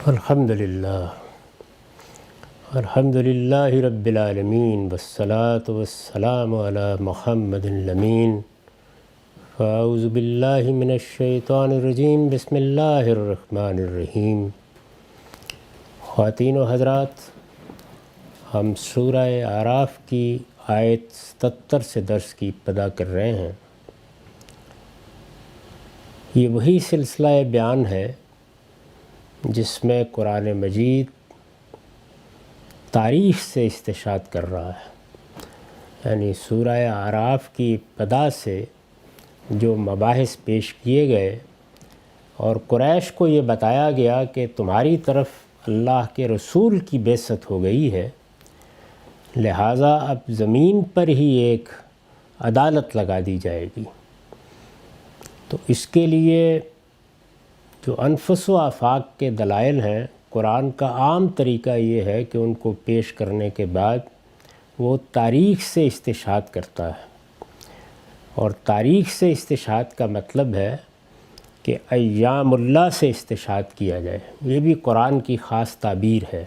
الحمدللہ رب العالمین والصلاة والسلام علی محمد الامین فاعوذ باللہ من الشیطان الرجیم بسم اللہ الرحمن الرحیم۔ خواتین و حضرات، ہم سورہ اعراف کی آیت 77 سے درس کی ابتدا کر رہے ہیں۔ یہ وہی سلسلہ بیان ہے جس میں قرآن مجید تاریخ سے استشہاد کر رہا ہے، یعنی سورہ اعراف کی ابتدا سے جو مباحث پیش کیے گئے اور قریش کو یہ بتایا گیا کہ تمہاری طرف اللہ کے رسول کی بعثت ہو گئی ہے، لہٰذا اب زمین پر ہی ایک عدالت لگا دی جائے گی۔ تو اس کے لیے جو انفس و آفاق کے دلائل ہیں، قرآن کا عام طریقہ یہ ہے کہ ان کو پیش کرنے کے بعد وہ تاریخ سے استشہاد کرتا ہے، اور تاریخ سے استشہاد کا مطلب ہے کہ ایام اللہ سے استشہاد کیا جائے۔ یہ بھی قرآن کی خاص تعبیر ہے،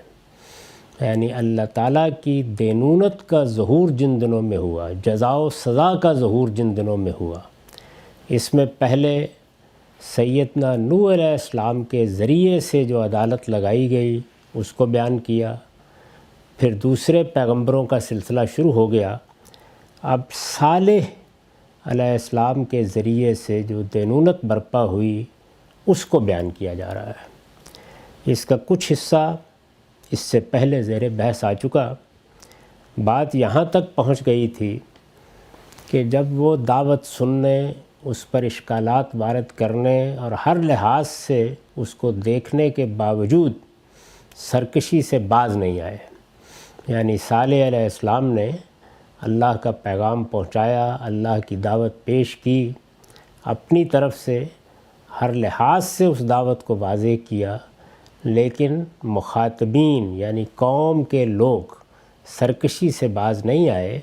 یعنی اللہ تعالیٰ کی دینونت کا ظہور جن دنوں میں ہوا، جزا و سزا کا ظہور جن دنوں میں ہوا۔ اس میں پہلے سیدنا نوح علیہ السلام کے ذریعے سے جو عدالت لگائی گئی اس کو بیان کیا، پھر دوسرے پیغمبروں کا سلسلہ شروع ہو گیا، اب صالح علیہ السلام کے ذریعے سے جو دینونت برپا ہوئی اس کو بیان کیا جا رہا ہے۔ اس کا کچھ حصہ اس سے پہلے زیر بحث آ چکا۔ بات یہاں تک پہنچ گئی تھی کہ جب وہ دعوت سننے، اس پر اشکالات وارد کرنے اور ہر لحاظ سے اس کو دیکھنے کے باوجود سرکشی سے باز نہیں آئے، یعنی صالح علیہ السلام نے اللہ کا پیغام پہنچایا، اللہ کی دعوت پیش کی، اپنی طرف سے ہر لحاظ سے اس دعوت کو واضح کیا، لیکن مخاطبین یعنی قوم کے لوگ سرکشی سے باز نہیں آئے۔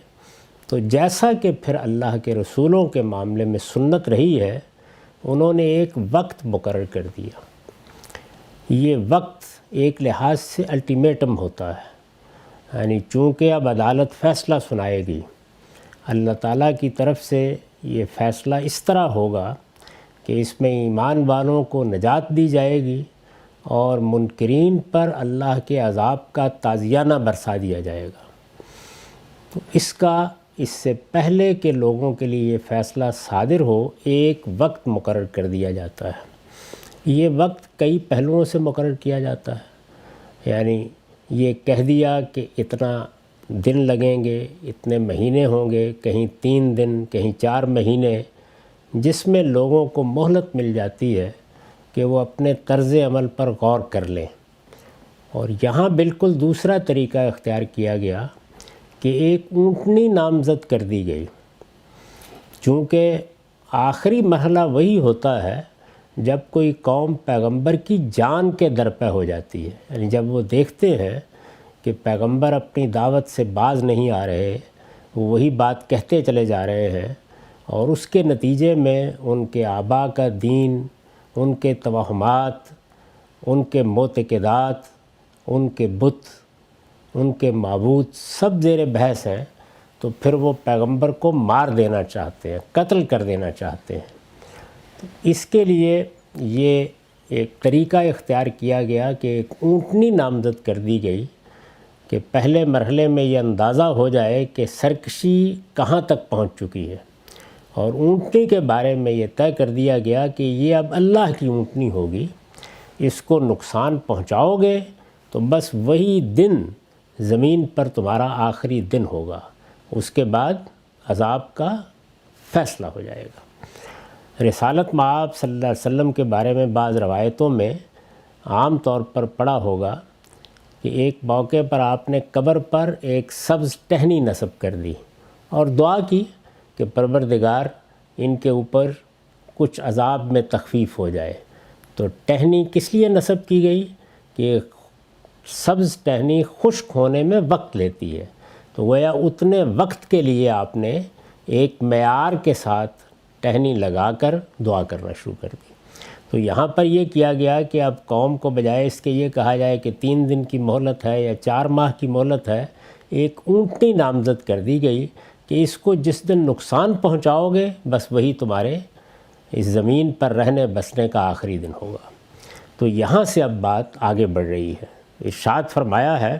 تو جیسا کہ پھر اللہ کے رسولوں کے معاملے میں سنت رہی ہے، انہوں نے ایک وقت مقرر کر دیا۔ یہ وقت ایک لحاظ سے الٹیمیٹم ہوتا ہے، یعنی چونکہ اب عدالت فیصلہ سنائے گی، اللہ تعالیٰ کی طرف سے یہ فیصلہ اس طرح ہوگا کہ اس میں ایمان والوں کو نجات دی جائے گی اور منکرین پر اللہ کے عذاب کا تعزیانہ برسا دیا جائے گا۔ تو اس سے پہلے کہ لوگوں کے لیے یہ فیصلہ صادر ہو، ایک وقت مقرر کر دیا جاتا ہے۔ یہ وقت کئی پہلوؤں سے مقرر کیا جاتا ہے، یعنی یہ کہہ دیا کہ اتنا دن لگیں گے، اتنے مہینے ہوں گے، کہیں 3 دن، کہیں 4 مہینے، جس میں لوگوں کو مہلت مل جاتی ہے کہ وہ اپنے طرز عمل پر غور کر لیں۔ اور یہاں بالکل دوسرا طریقہ اختیار کیا گیا کہ ایک اونٹنی نامزد کر دی گئی، چونکہ آخری مرحلہ وہی ہوتا ہے جب کوئی قوم پیغمبر کی جان کے درپے ہو جاتی ہے، یعنی جب وہ دیکھتے ہیں کہ پیغمبر اپنی دعوت سے باز نہیں آ رہے، وہ وہی بات کہتے چلے جا رہے ہیں، اور اس کے نتیجے میں ان کے آبا کا دین، ان کے توہمات، ان کے معتقدات، ان کے بت، ان کے معبود سب زیر بحث ہیں، تو پھر وہ پیغمبر کو مار دینا چاہتے ہیں، قتل کر دینا چاہتے ہیں۔ اس کے لیے یہ ایک طریقہ اختیار کیا گیا کہ ایک اونٹنی نامزد کر دی گئی کہ پہلے مرحلے میں یہ اندازہ ہو جائے کہ سرکشی کہاں تک پہنچ چکی ہے، اور اونٹنی کے بارے میں یہ طے کر دیا گیا کہ یہ اب اللہ کی اونٹنی ہوگی، اس کو نقصان پہنچاؤ گے تو بس وہی دن زمین پر تمہارا آخری دن ہوگا، اس کے بعد عذاب کا فیصلہ ہو جائے گا۔ رسالت مآب صلی اللہ علیہ وسلم کے بارے میں بعض روایتوں میں عام طور پر پڑھا ہوگا کہ ایک موقع پر آپ نے قبر پر ایک سبز ٹہنی نصب کر دی اور دعا کی کہ پروردگار ان کے اوپر کچھ عذاب میں تخفیف ہو جائے۔ تو ٹہنی کس لیے نصب کی گئی کہ سبز ٹہنی خشک ہونے میں وقت لیتی ہے، تو گویا اتنے وقت کے لیے آپ نے ایک معیار کے ساتھ ٹہنی لگا کر دعا کرنا شروع کر دی۔ تو یہاں پر یہ کیا گیا کہ اب قوم کو بجائے اس کے یہ کہا جائے کہ 3 دن کی مہلت ہے یا 4 ماہ کی مہلت ہے، ایک اونٹنی نامزد کر دی گئی کہ اس کو جس دن نقصان پہنچاؤ گے بس وہی تمہارے اس زمین پر رہنے بسنے کا آخری دن ہوگا۔ تو یہاں سے اب بات آگے بڑھ رہی ہے۔ ارشاد فرمایا ہے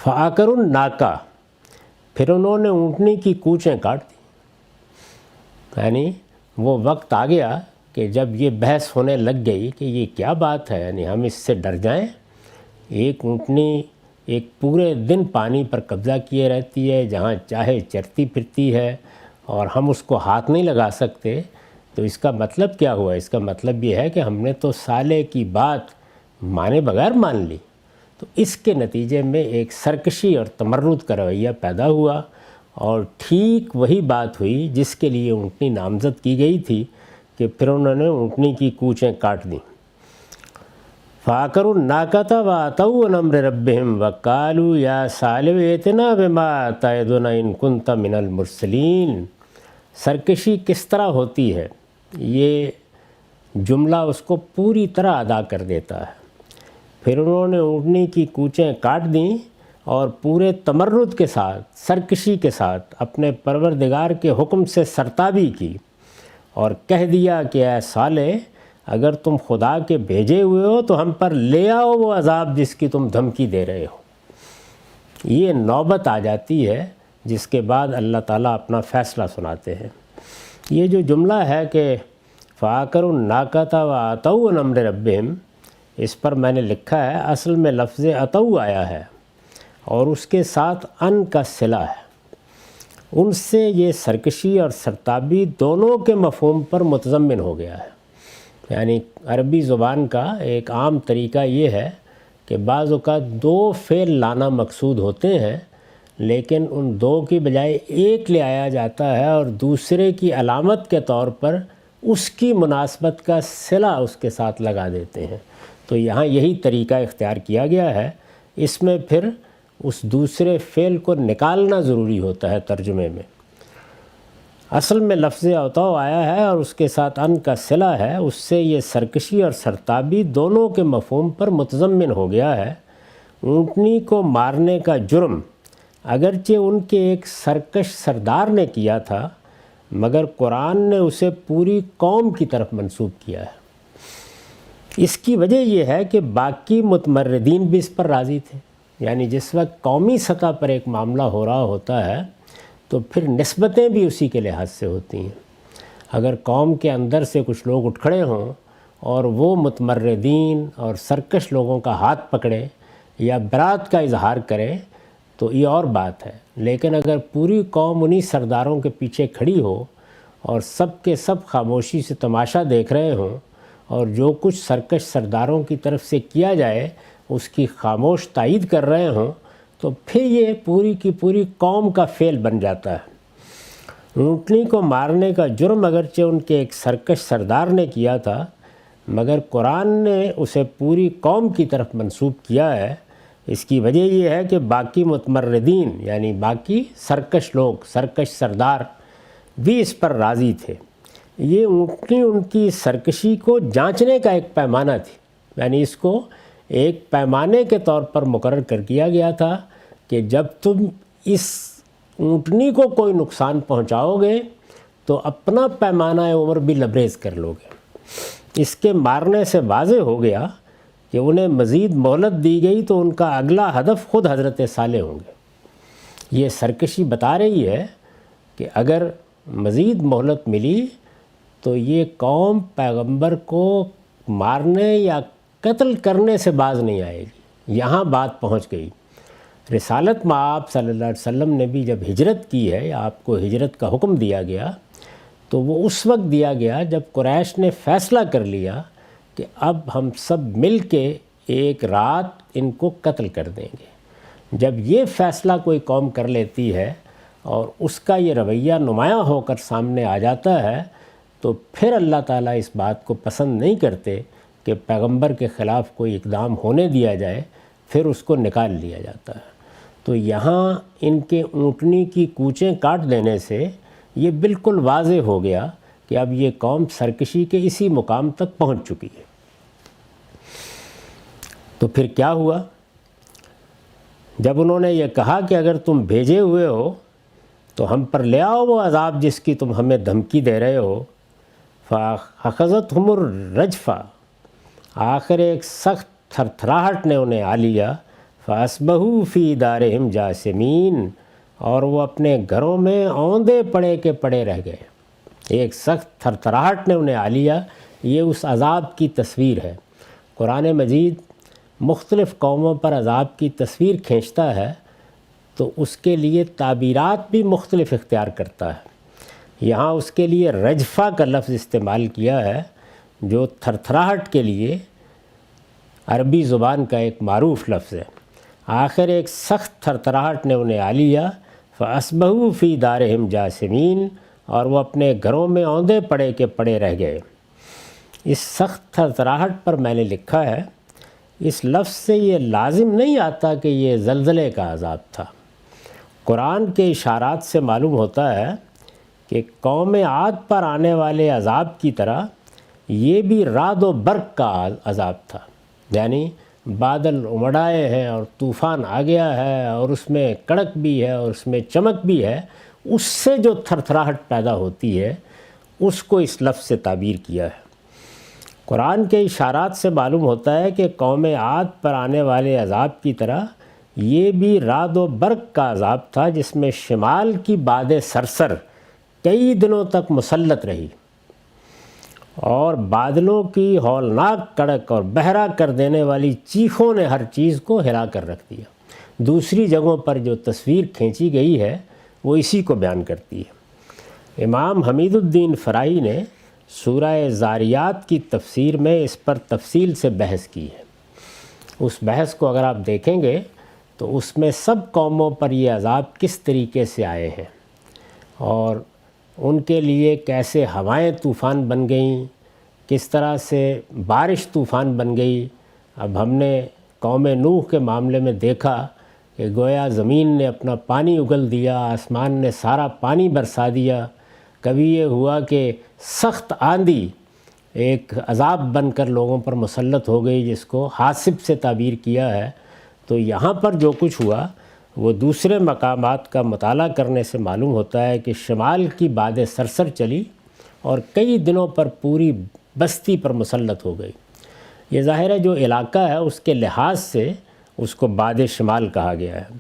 فَعَقَرُوا النَّاقَةَ، پھر انہوں نے اونٹنی کی کوچیں کاٹ دی۔ یعنی وہ وقت آ گیا کہ جب یہ بحث ہونے لگ گئی کہ یہ کیا بات ہے، یعنی ہم اس سے ڈر جائیں، ایک اونٹنی ایک پورے دن پانی پر قبضہ کیے رہتی ہے، جہاں چاہے چرتی پھرتی ہے اور ہم اس کو ہاتھ نہیں لگا سکتے، تو اس کا مطلب کیا ہوا؟ اس کا مطلب یہ ہے کہ ہم نے تو سالے کی بات مانے بغیر مان لی۔ تو اس کے نتیجے میں ایک سرکشی اور تمرد کا رویہ پیدا ہوا، اور ٹھیک وہی بات ہوئی جس کے لیے اونٹنی نامزد کی گئی تھی کہ پھر انہوں نے اونٹنی کی کوچیں کاٹ دیں۔ فَعَقَرُوا النَّاقَةَ وَعَتَوْا عَنْ أَمْرِ رَبِّهِمْ وَقَالُوا يَا صَالِحُ ائْتِنَا بِمَا تَعِدُنَا إِن كُنتَ مِنَ الْمُرْسَلِينَ۔ سرکشی کس طرح ہوتی ہے، یہ جملہ اس کو پوری طرح ادا کر دیتا ہے۔ پھر انہوں نے اونٹنی کی کوچیں کاٹ دیں اور پورے تمرد کے ساتھ، سرکشی کے ساتھ اپنے پروردگار کے حکم سے سرتابی کی، اور کہہ دیا کہ اے صالح، اگر تم خدا کے بھیجے ہوئے ہو تو ہم پر لے آؤ وہ عذاب جس کی تم دھمکی دے رہے ہو۔ یہ نوبت آ جاتی ہے جس کے بعد اللہ تعالیٰ اپنا فیصلہ سناتے ہیں۔ یہ جو جملہ ہے کہ فَعَقَرُوا النَّاقَةَ وَعَتَوْا عَنْ أَمْرِ رَبِّهِمْ، اس پر میں نے لکھا ہے اصل میں لفظ عتو آیا ہے اور اس کے ساتھ ان کا صلہ ہے۔ ان سے یہ سرکشی اور سرتابی دونوں کے مفہوم پر متضمن ہو گیا ہے۔ یعنی عربی زبان کا ایک عام طریقہ یہ ہے کہ بعض اوقات 2 فعل لانا مقصود ہوتے ہیں، لیکن ان 2 کی بجائے ایک لے آیا جاتا ہے اور دوسرے کی علامت کے طور پر اس کی مناسبت کا صلہ اس کے ساتھ لگا دیتے ہیں۔ تو یہاں یہی طریقہ اختیار کیا گیا ہے۔ اس میں پھر اس دوسرے فعل کو نکالنا ضروری ہوتا ہے ترجمے میں۔ اصل میں لفظ عتو آیا ہے اور اس کے ساتھ ان کا صلہ ہے، اس سے یہ سرکشی اور سرتابی دونوں کے مفہوم پر متضمن ہو گیا ہے۔ اونٹنی کو مارنے کا جرم اگرچہ ان کے ایک سرکش سردار نے کیا تھا، مگر قرآن نے اسے پوری قوم کی طرف منسوب کیا ہے۔ اس کی وجہ یہ ہے کہ باقی متمردین بھی اس پر راضی تھے۔ یعنی جس وقت قومی سطح پر ایک معاملہ ہو رہا ہوتا ہے تو پھر نسبتیں بھی اسی کے لحاظ سے ہوتی ہیں۔ اگر قوم کے اندر سے کچھ لوگ اٹھ کھڑے ہوں اور وہ متمردین اور سرکش لوگوں کا ہاتھ پکڑیں یا برات کا اظہار کریں تو یہ اور بات ہے، لیکن اگر پوری قوم انہی سرداروں کے پیچھے کھڑی ہو اور سب کے سب خاموشی سے تماشا دیکھ رہے ہوں اور جو کچھ سرکش سرداروں کی طرف سے کیا جائے اس کی خاموش تائید کر رہے ہوں، تو پھر یہ پوری کی پوری قوم کا فعل بن جاتا ہے۔ اونٹنی کو مارنے کا جرم اگرچہ ان کے ایک سرکش سردار نے کیا تھا، مگر قرآن نے اسے پوری قوم کی طرف منسوب کیا ہے۔ اس کی وجہ یہ ہے کہ باقی متمردین یعنی باقی سرکش لوگ، سرکش سردار بھی اس پر راضی تھے۔ یہ اونٹنی ان کی سرکشی کو جانچنے کا ایک پیمانہ تھی، یعنی اس کو ایک پیمانے کے طور پر مقرر کر دیا گیا تھا کہ جب تم اس اونٹنی کو کوئی نقصان پہنچاؤ گے تو اپنا پیمانہ عمر بھی لبریز کر لو گے۔ اس کے مارنے سے واضح ہو گیا کہ انہیں مزید مہلت دی گئی تو ان کا اگلا ہدف خود حضرت صالح ہوں گے۔ یہ سرکشی بتا رہی ہے کہ اگر مزید مہلت ملی تو یہ قوم پیغمبر کو مارنے یا قتل کرنے سے باز نہیں آئے گی۔ یہاں بات پہنچ گئی۔ رسالت مآب صلی اللہ علیہ وسلم نے بھی جب ہجرت کی ہے یا آپ کو ہجرت کا حکم دیا گیا تو وہ اس وقت دیا گیا جب قریش نے فیصلہ کر لیا کہ اب ہم سب مل کے ایک رات ان کو قتل کر دیں گے۔ جب یہ فیصلہ کوئی قوم کر لیتی ہے اور اس کا یہ رویہ نمایاں ہو کر سامنے آ جاتا ہے تو پھر اللہ تعالیٰ اس بات کو پسند نہیں کرتے کہ پیغمبر کے خلاف کوئی اقدام ہونے دیا جائے، پھر اس کو نکال لیا جاتا ہے۔ تو یہاں ان کے اونٹنی کی کوچیں کاٹ دینے سے یہ بالکل واضح ہو گیا کہ اب یہ قوم سرکشی کے اسی مقام تک پہنچ چکی ہے۔ تو پھر کیا ہوا؟ جب انہوں نے یہ کہا کہ اگر تم بھیجے ہوئے ہو تو ہم پر لے آؤ وہ عذاب جس کی تم ہمیں دھمکی دے رہے ہو، فَأَخَذَتْهُمُ الرَّجْفَةُ، آخر ایک سخت تھرتھراہٹ نے انہیں آ لیا، فَأَصْبَحُوا فِي دَارِهِمْ جَاثِمِينَ، اور وہ اپنے گھروں میں اوندے پڑے کے پڑے رہ گئے۔ ایک سخت تھرتھراہٹ نے انہیں آ لیا، یہ اس عذاب کی تصویر ہے۔ قرآن مجید مختلف قوموں پر عذاب کی تصویر کھینچتا ہے تو اس کے لیے تعبیرات بھی مختلف اختیار کرتا ہے۔ یہاں اس کے لیے رجفہ کا لفظ استعمال کیا ہے جو تھرتھراہٹ کے لیے عربی زبان کا ایک معروف لفظ ہے۔ آخر ایک سخت تھرتھراہٹ نے انہیں آ لیا، فَأَصْبَحُوا فِي دَارِهِمْ جَاثِمِينَ، اور وہ اپنے گھروں میں اوندے پڑے کے پڑے رہ گئے۔ اس سخت تھرتھراہٹ پر میں نے لکھا ہے، اس لفظ سے یہ لازم نہیں آتا کہ یہ زلزلے کا عذاب تھا۔ قرآن کے اشارات سے معلوم ہوتا ہے کہ قوم عاد پر آنے والے عذاب کی طرح یہ بھی رعد و برق کا عذاب تھا، یعنی بادل امڑ آئے ہیں اور طوفان آ گیا ہے اور اس میں کڑک بھی ہے اور اس میں چمک بھی ہے، اس سے جو تھرتھراہٹ پیدا ہوتی ہے اس کو اس لفظ سے تعبیر کیا ہے۔ قرآن کے اشارات سے معلوم ہوتا ہے کہ قوم عاد پر آنے والے عذاب کی طرح یہ بھی رعد و برق کا عذاب تھا، جس میں شمال کی باد صرصر کئی دنوں تک مسلط رہی اور بادلوں کی ہولناک کڑک اور بہرا کر دینے والی چیخوں نے ہر چیز کو ہلا کر رکھ دیا۔ دوسری جگہوں پر جو تصویر کھینچی گئی ہے وہ اسی کو بیان کرتی ہے۔ امام حمید الدین فراہی نے سورہ زاریات کی تفسیر میں اس پر تفصیل سے بحث کی ہے۔ اس بحث کو اگر آپ دیکھیں گے تو اس میں سب قوموں پر یہ عذاب کس طریقے سے آئے ہیں اور ان کے لیے کیسے ہوائیں طوفان بن گئیں، کس طرح سے بارش طوفان بن گئی۔ اب ہم نے قوم نوح کے معاملے میں دیکھا کہ گویا زمین نے اپنا پانی اگل دیا، آسمان نے سارا پانی برسا دیا۔ کبھی یہ ہوا کہ سخت آندھی ایک عذاب بن کر لوگوں پر مسلط ہو گئی، جس کو حاسب سے تعبیر کیا ہے۔ تو یہاں پر جو کچھ ہوا وہ دوسرے مقامات کا مطالعہ کرنے سے معلوم ہوتا ہے کہ شمال کی باد صرصر چلی اور کئی دنوں پر پوری بستی پر مسلط ہو گئی۔ یہ ظاہر ہے جو علاقہ ہے اس کے لحاظ سے اس کو باد شمال کہا گیا ہے،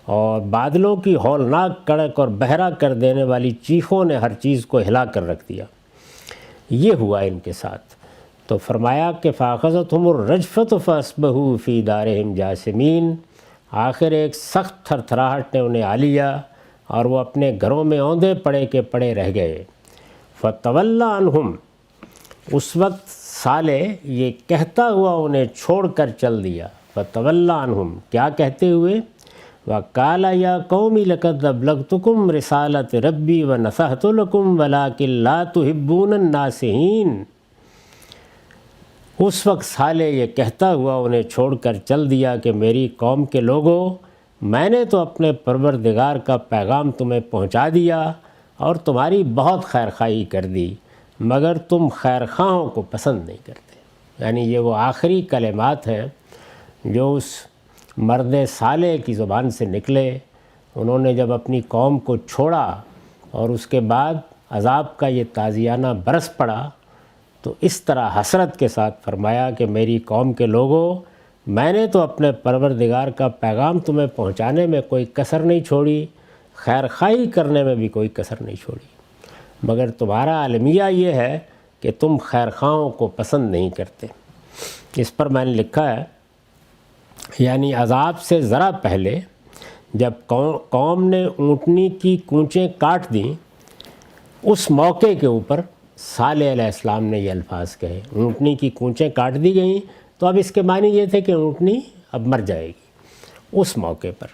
اور بادلوں کی ہولناک کڑک اور بہرا کر دینے والی چیخوں نے ہر چیز کو ہلا کر رکھ دیا۔ یہ ہوا ان کے ساتھ۔ تو فرمایا کہ فَأَخَذَتْهُمُ الرَّجْفَةُ فَأَصْبَحُوا فِي دَارِهِمْ جَاثِمِينَ، آخر ایک سخت تھرتھراہٹ نے انہیں آ لیا اور وہ اپنے گھروں میں اوندے پڑے کے پڑے رہ گئے۔ فَتَوَلَّىٰ عَنْهُمْ، اس وقت صالح یہ کہتا ہوا انہیں چھوڑ کر چل دیا۔ فَتَوَلَّىٰ عَنْهُمْ، کیا کہتے ہوئے؟ وَقَالَ يَا قَوْمِ لَقَدْ أَبْلَغْتُكُمْ رِسَالَةَ رَبِّي وَنَصَحْتُ لَكُمْ وَلَٰكِن لَّا تُحِبُّونَ النَّاصِحِينَ۔ اس وقت صالح یہ کہتا ہوا انہیں چھوڑ کر چل دیا کہ میری قوم کے لوگوں، میں نے تو اپنے پروردگار کا پیغام تمہیں پہنچا دیا اور تمہاری بہت خیرخواہی کر دی، مگر تم خیرخواہوں کو پسند نہیں کرتے۔ یعنی یہ وہ آخری کلمات ہیں جو اس مرد صالح کی زبان سے نکلے۔ انہوں نے جب اپنی قوم کو چھوڑا اور اس کے بعد عذاب کا یہ تازیانہ برس پڑا تو اس طرح حسرت کے ساتھ فرمایا کہ میری قوم کے لوگوں، میں نے تو اپنے پروردگار کا پیغام تمہیں پہنچانے میں کوئی کسر نہیں چھوڑی، خیرخواہی کرنے میں بھی کوئی کسر نہیں چھوڑی، مگر تمہارا المیہ یہ ہے کہ تم خیرخواہوں کو پسند نہیں کرتے۔ اس پر میں نے لکھا ہے، یعنی عذاب سے ذرا پہلے جب قوم نے اونٹنی کی کونچیں کاٹ دیں، اس موقع کے اوپر صالح علیہ السلام نے یہ الفاظ کہے، اونٹنی کی کونچیں کاٹ دی گئیں، تو اب اس کے معنی یہ تھے کہ اونٹنی اب مر جائے گی۔ اس موقع پر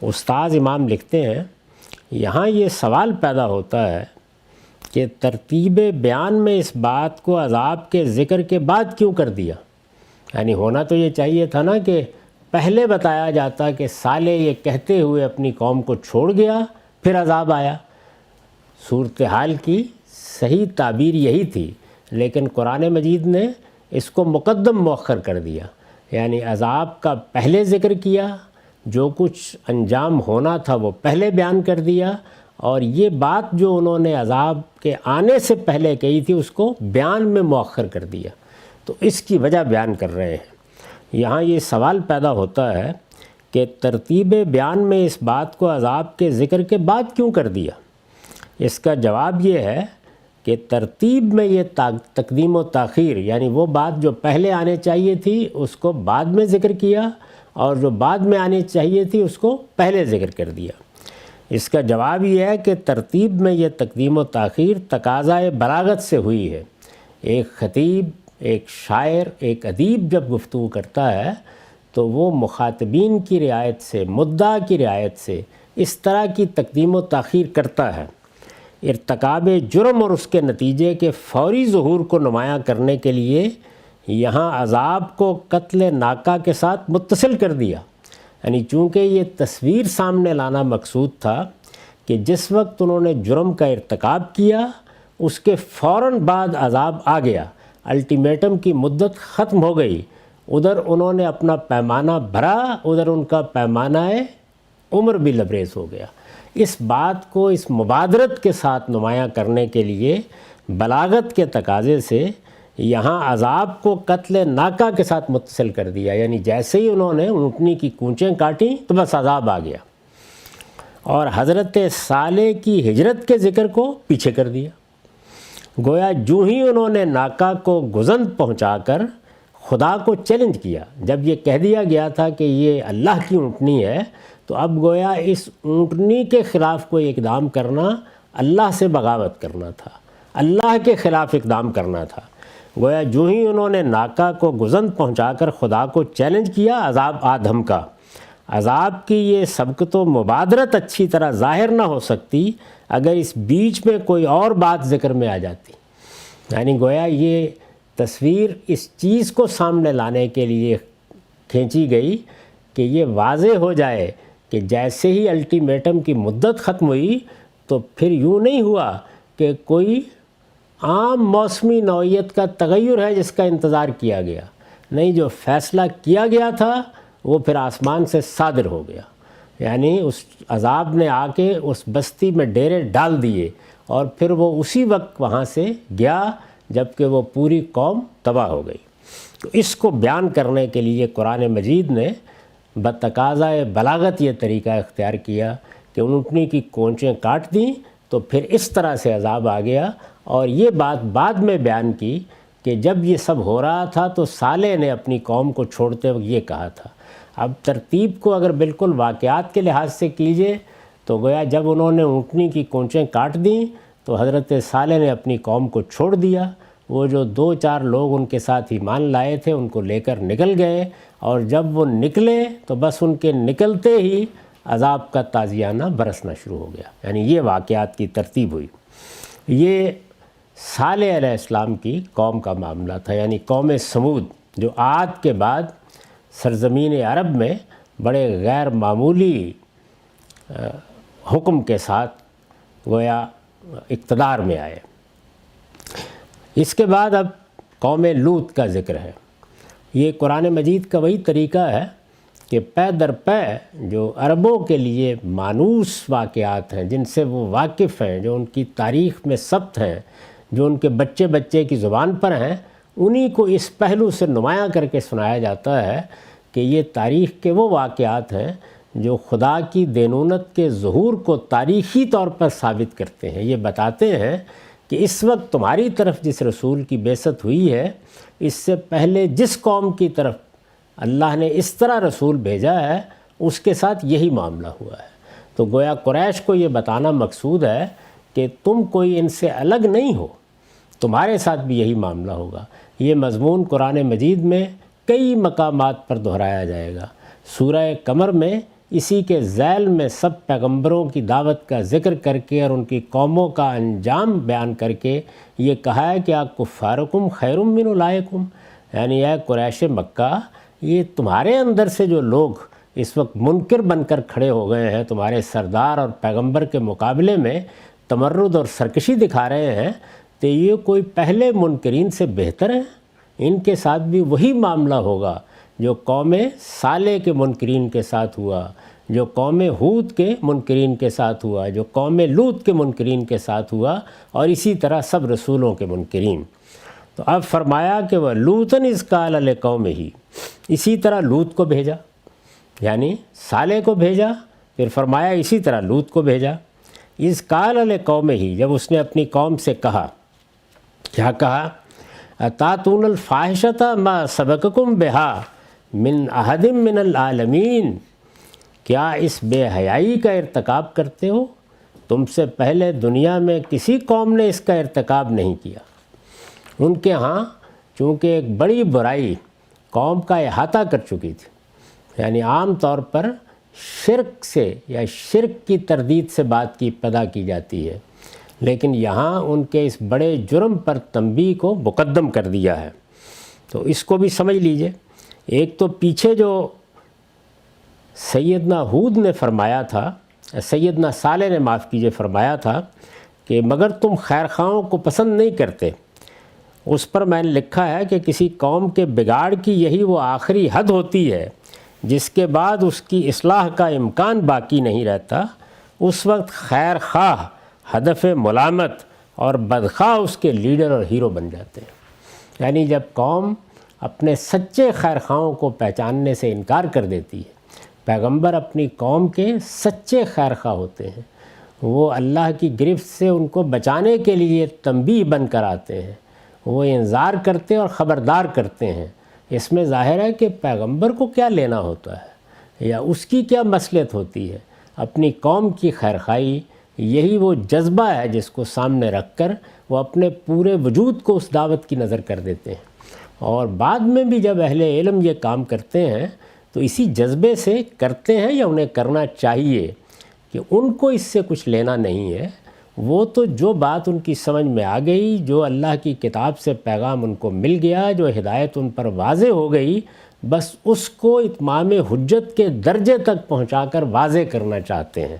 استاذ امام لکھتے ہیں، یہاں یہ سوال پیدا ہوتا ہے کہ ترتیب بیان میں اس بات کو عذاب کے ذکر کے بعد کیوں کر دیا؟ یعنی ہونا تو یہ چاہیے تھا نا کہ پہلے بتایا جاتا کہ صالح یہ کہتے ہوئے اپنی قوم کو چھوڑ گیا، پھر عذاب آیا۔ صورتحال کی صحیح تعبیر یہی تھی، لیکن قرآن مجید نے اس کو مقدم مؤخر کر دیا، یعنی عذاب کا پہلے ذکر کیا، جو کچھ انجام ہونا تھا وہ پہلے بیان کر دیا، اور یہ بات جو انہوں نے عذاب کے آنے سے پہلے کہی تھی اس کو بیان میں مؤخر کر دیا۔ تو اس کی وجہ بیان کر رہے ہیں۔ یہاں یہ سوال پیدا ہوتا ہے کہ ترتیب بیان میں اس بات کو عذاب کے ذکر کے بعد کیوں کر دیا؟ اس کا جواب یہ ہے کہ ترتیب میں یہ تقدیم و تاخیر، یعنی وہ بات جو پہلے آنے چاہیے تھی اس کو بعد میں ذکر کیا، اور جو بعد میں آنی چاہیے تھی اس کو پہلے ذکر کر دیا۔ اس کا جواب یہ ہے کہ ترتیب میں یہ تقدیم و تاخیر تقاضۂ بلاغت سے ہوئی ہے۔ ایک خطیب، ایک شاعر، ایک ادیب جب گفتگو کرتا ہے تو وہ مخاطبین کی رعایت سے، مدعا کی رعایت سے اس طرح کی تقدیم و تاخیر کرتا ہے۔ ارتکاب جرم اور اس کے نتیجے کے فوری ظہور کو نمایاں کرنے کے لیے یہاں عذاب کو قتل ناکا کے ساتھ متصل کر دیا، یعنی چونکہ یہ تصویر سامنے لانا مقصود تھا کہ جس وقت انہوں نے جرم کا ارتکاب کیا اس کے فوراً بعد عذاب آ گیا، الٹیمیٹم کی مدت ختم ہو گئی، ادھر انہوں نے اپنا پیمانہ بھرا، ادھر ان کا پیمانہ عمر بھی لبریز ہو گیا۔ اس بات کو اس مبادرت کے ساتھ نمایاں کرنے کے لیے بلاغت کے تقاضے سے یہاں عذاب کو قتل ناکا کے ساتھ متصل کر دیا، یعنی جیسے ہی انہوں نے اونٹنی کی کونچیں کاٹیں تو بس عذاب آ گیا، اور حضرت صالح کی ہجرت کے ذکر کو پیچھے کر دیا۔ گویا جو ہی انہوں نے ناکا کو گزند پہنچا کر خدا کو چیلنج کیا، جب یہ کہہ دیا گیا تھا کہ یہ اللہ کی اونٹنی ہے، تو اب گویا اس اونٹنی کے خلاف کوئی اقدام کرنا اللہ سے بغاوت کرنا تھا، اللہ کے خلاف اقدام کرنا تھا۔ گویا جو ہی انہوں نے ناکا کو گزند پہنچا کر خدا کو چیلنج کیا، عذاب آدھم کا۔ عذاب کی یہ سبقت و مبادرت اچھی طرح ظاہر نہ ہو سکتی اگر اس بیچ میں کوئی اور بات ذکر میں آ جاتی، یعنی گویا یہ تصویر اس چیز کو سامنے لانے کے لیے کھینچی گئی کہ یہ واضح ہو جائے کہ جیسے ہی الٹیمیٹم کی مدت ختم ہوئی تو پھر یوں نہیں ہوا کہ کوئی عام موسمی نوعیت کا تغیر ہے جس کا انتظار کیا گیا، نہیں، جو فیصلہ کیا گیا تھا وہ پھر آسمان سے صادر ہو گیا، یعنی اس عذاب نے آ کے اس بستی میں ڈیرے ڈال دیے، اور پھر وہ اسی وقت وہاں سے گیا جب کہ وہ پوری قوم تباہ ہو گئی۔ تو اس کو بیان کرنے کے لیے قرآن مجید نے بتقاضۂ بلاغت یہ طریقہ اختیار کیا کہ اونٹنی کی کونچیں کاٹ دیں تو پھر اس طرح سے عذاب آ گیا، اور یہ بات بعد میں بیان کی کہ جب یہ سب ہو رہا تھا تو صالح نے اپنی قوم کو چھوڑتے وقت یہ کہا تھا۔ اب ترتیب کو اگر بالکل واقعات کے لحاظ سے کیجئے تو گویا جب انہوں نے اونٹنی کی کونچیں کاٹ دیں تو حضرت صالح نے اپنی قوم کو چھوڑ دیا، وہ جو 2-4 لوگ ان کے ساتھ ایمان لائے تھے ان کو لے کر نکل گئے، اور جب وہ نکلے تو بس ان کے نکلتے ہی عذاب کا تازیانہ برسنا شروع ہو گیا، یعنی یہ واقعات کی ترتیب ہوئی۔ یہ صالح علیہ السلام کی قوم کا معاملہ تھا، یعنی قوم سمود، جو عاد کے بعد سرزمین عرب میں بڑے غیر معمولی حکم کے ساتھ گویا اقتدار میں آئے۔ اس کے بعد اب قوم لوط کا ذکر ہے۔ یہ قرآن مجید کا وہی طریقہ ہے کہ پے در پے جو عربوں کے لیے مانوس واقعات ہیں، جن سے وہ واقف ہیں، جو ان کی تاریخ میں ثبت ہیں، جو ان کے بچے بچے کی زبان پر ہیں، انہی کو اس پہلو سے نمایاں کر کے سنایا جاتا ہے کہ یہ تاریخ کے وہ واقعات ہیں جو خدا کی دینونت کے ظہور کو تاریخی طور پر ثابت کرتے ہیں۔ یہ بتاتے ہیں کہ اس وقت تمہاری طرف جس رسول کی بعثت ہوئی ہے، اس سے پہلے جس قوم کی طرف اللہ نے اس طرح رسول بھیجا ہے اس کے ساتھ یہی معاملہ ہوا ہے۔ تو گویا قریش کو یہ بتانا مقصود ہے کہ تم کوئی ان سے الگ نہیں ہو، تمہارے ساتھ بھی یہی معاملہ ہوگا۔ یہ مضمون قرآن مجید میں کئی مقامات پر دہرایا جائے گا۔ سورہ قمر میں اسی کے ذیل میں سب پیغمبروں کی دعوت کا ذکر کر کے اور ان کی قوموں کا انجام بیان کر کے یہ کہا ہے کہ کفارکم خیر من اولئکم، یعنی اے قریش مکہ، یہ تمہارے اندر سے جو لوگ اس وقت منکر بن کر کھڑے ہو گئے ہیں تمہارے سردار اور پیغمبر کے مقابلے میں تمرد اور سرکشی دکھا رہے ہیں، تو یہ کوئی پہلے منکرین سے بہتر ہیں؟ ان کے ساتھ بھی وہی معاملہ ہوگا جو قوم صالح کے منکرین کے ساتھ ہوا، جو قوم ہود کے منکرین کے ساتھ ہوا، جو قوم لوط کے منکرین کے ساتھ ہوا، اور اسی طرح سب رسولوں کے منکرین۔ تو اب فرمایا کہ وہ لوطن اذ قال لقومہ، اسی طرح لوط کو بھیجا، یعنی صالح کو بھیجا، پھر فرمایا اسی طرح لوط کو بھیجا۔ اذ قال لقومہ، جب اس نے اپنی قوم سے کہا، کیا کہا؟ اتاتون الفاحشۃ ما سبقکم بہا من احد من العالمین، کیا اس بے حیائی کا ارتکاب کرتے ہو؟ تم سے پہلے دنیا میں کسی قوم نے اس کا ارتکاب نہیں کیا۔ ان کے ہاں چونکہ ایک بڑی برائی قوم کا احاطہ کر چکی تھی، یعنی عام طور پر شرک سے یا شرک کی تردید سے بات کی ابتدا کی جاتی ہے، لیکن یہاں ان کے اس بڑے جرم پر تنبیہ کو مقدم کر دیا ہے۔ تو اس کو بھی سمجھ لیجئے۔ ایک تو پیچھے جو سیدنا ہود نے فرمایا تھا، سیدنا صالح نے معاف کیجئے فرمایا تھا کہ مگر تم خیرخواہوں کو پسند نہیں کرتے، اس پر میں نے لکھا ہے کہ کسی قوم کے بگاڑ کی یہی وہ آخری حد ہوتی ہے جس کے بعد اس کی اصلاح کا امکان باقی نہیں رہتا، اس وقت خیر خواہ ہدف ملامت اور بدخواہ اس کے لیڈر اور ہیرو بن جاتے ہیں۔ یعنی جب قوم اپنے سچے خیرخواہوں کو پہچاننے سے انکار کر دیتی ہے، پیغمبر اپنی قوم کے سچے خیرخواہ ہوتے ہیں، وہ اللہ کی گرفت سے ان کو بچانے کے لیے تنبیہ بن کر آتے ہیں، وہ انذار کرتے اور خبردار کرتے ہیں۔ اس میں ظاہر ہے کہ پیغمبر کو کیا لینا ہوتا ہے یا اس کی کیا مصلحت ہوتی ہے، اپنی قوم کی خیرخواہی، یہی وہ جذبہ ہے جس کو سامنے رکھ کر وہ اپنے پورے وجود کو اس دعوت کی نظر کر دیتے ہیں۔ اور بعد میں بھی جب اہل علم یہ کام کرتے ہیں تو اسی جذبے سے کرتے ہیں یا انہیں کرنا چاہیے کہ ان کو اس سے کچھ لینا نہیں ہے، وہ تو جو بات ان کی سمجھ میں آ گئی، جو اللہ کی کتاب سے پیغام ان کو مل گیا، جو ہدایت ان پر واضح ہو گئی، بس اس کو اتمام حجت کے درجے تک پہنچا کر واضح کرنا چاہتے ہیں۔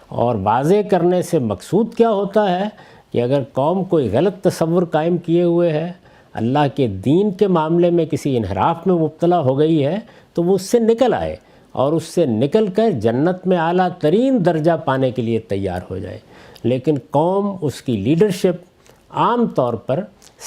اور واضح کرنے سے مقصود کیا ہوتا ہے کہ اگر قوم کوئی غلط تصور قائم کیے ہوئے ہے، اللہ کے دین کے معاملے میں کسی انحراف میں مبتلا ہو گئی ہے، تو وہ اس سے نکل آئے اور اس سے نکل کر جنت میں اعلیٰ ترین درجہ پانے کے لیے تیار ہو جائے۔ لیکن قوم، اس کی لیڈرشپ عام طور پر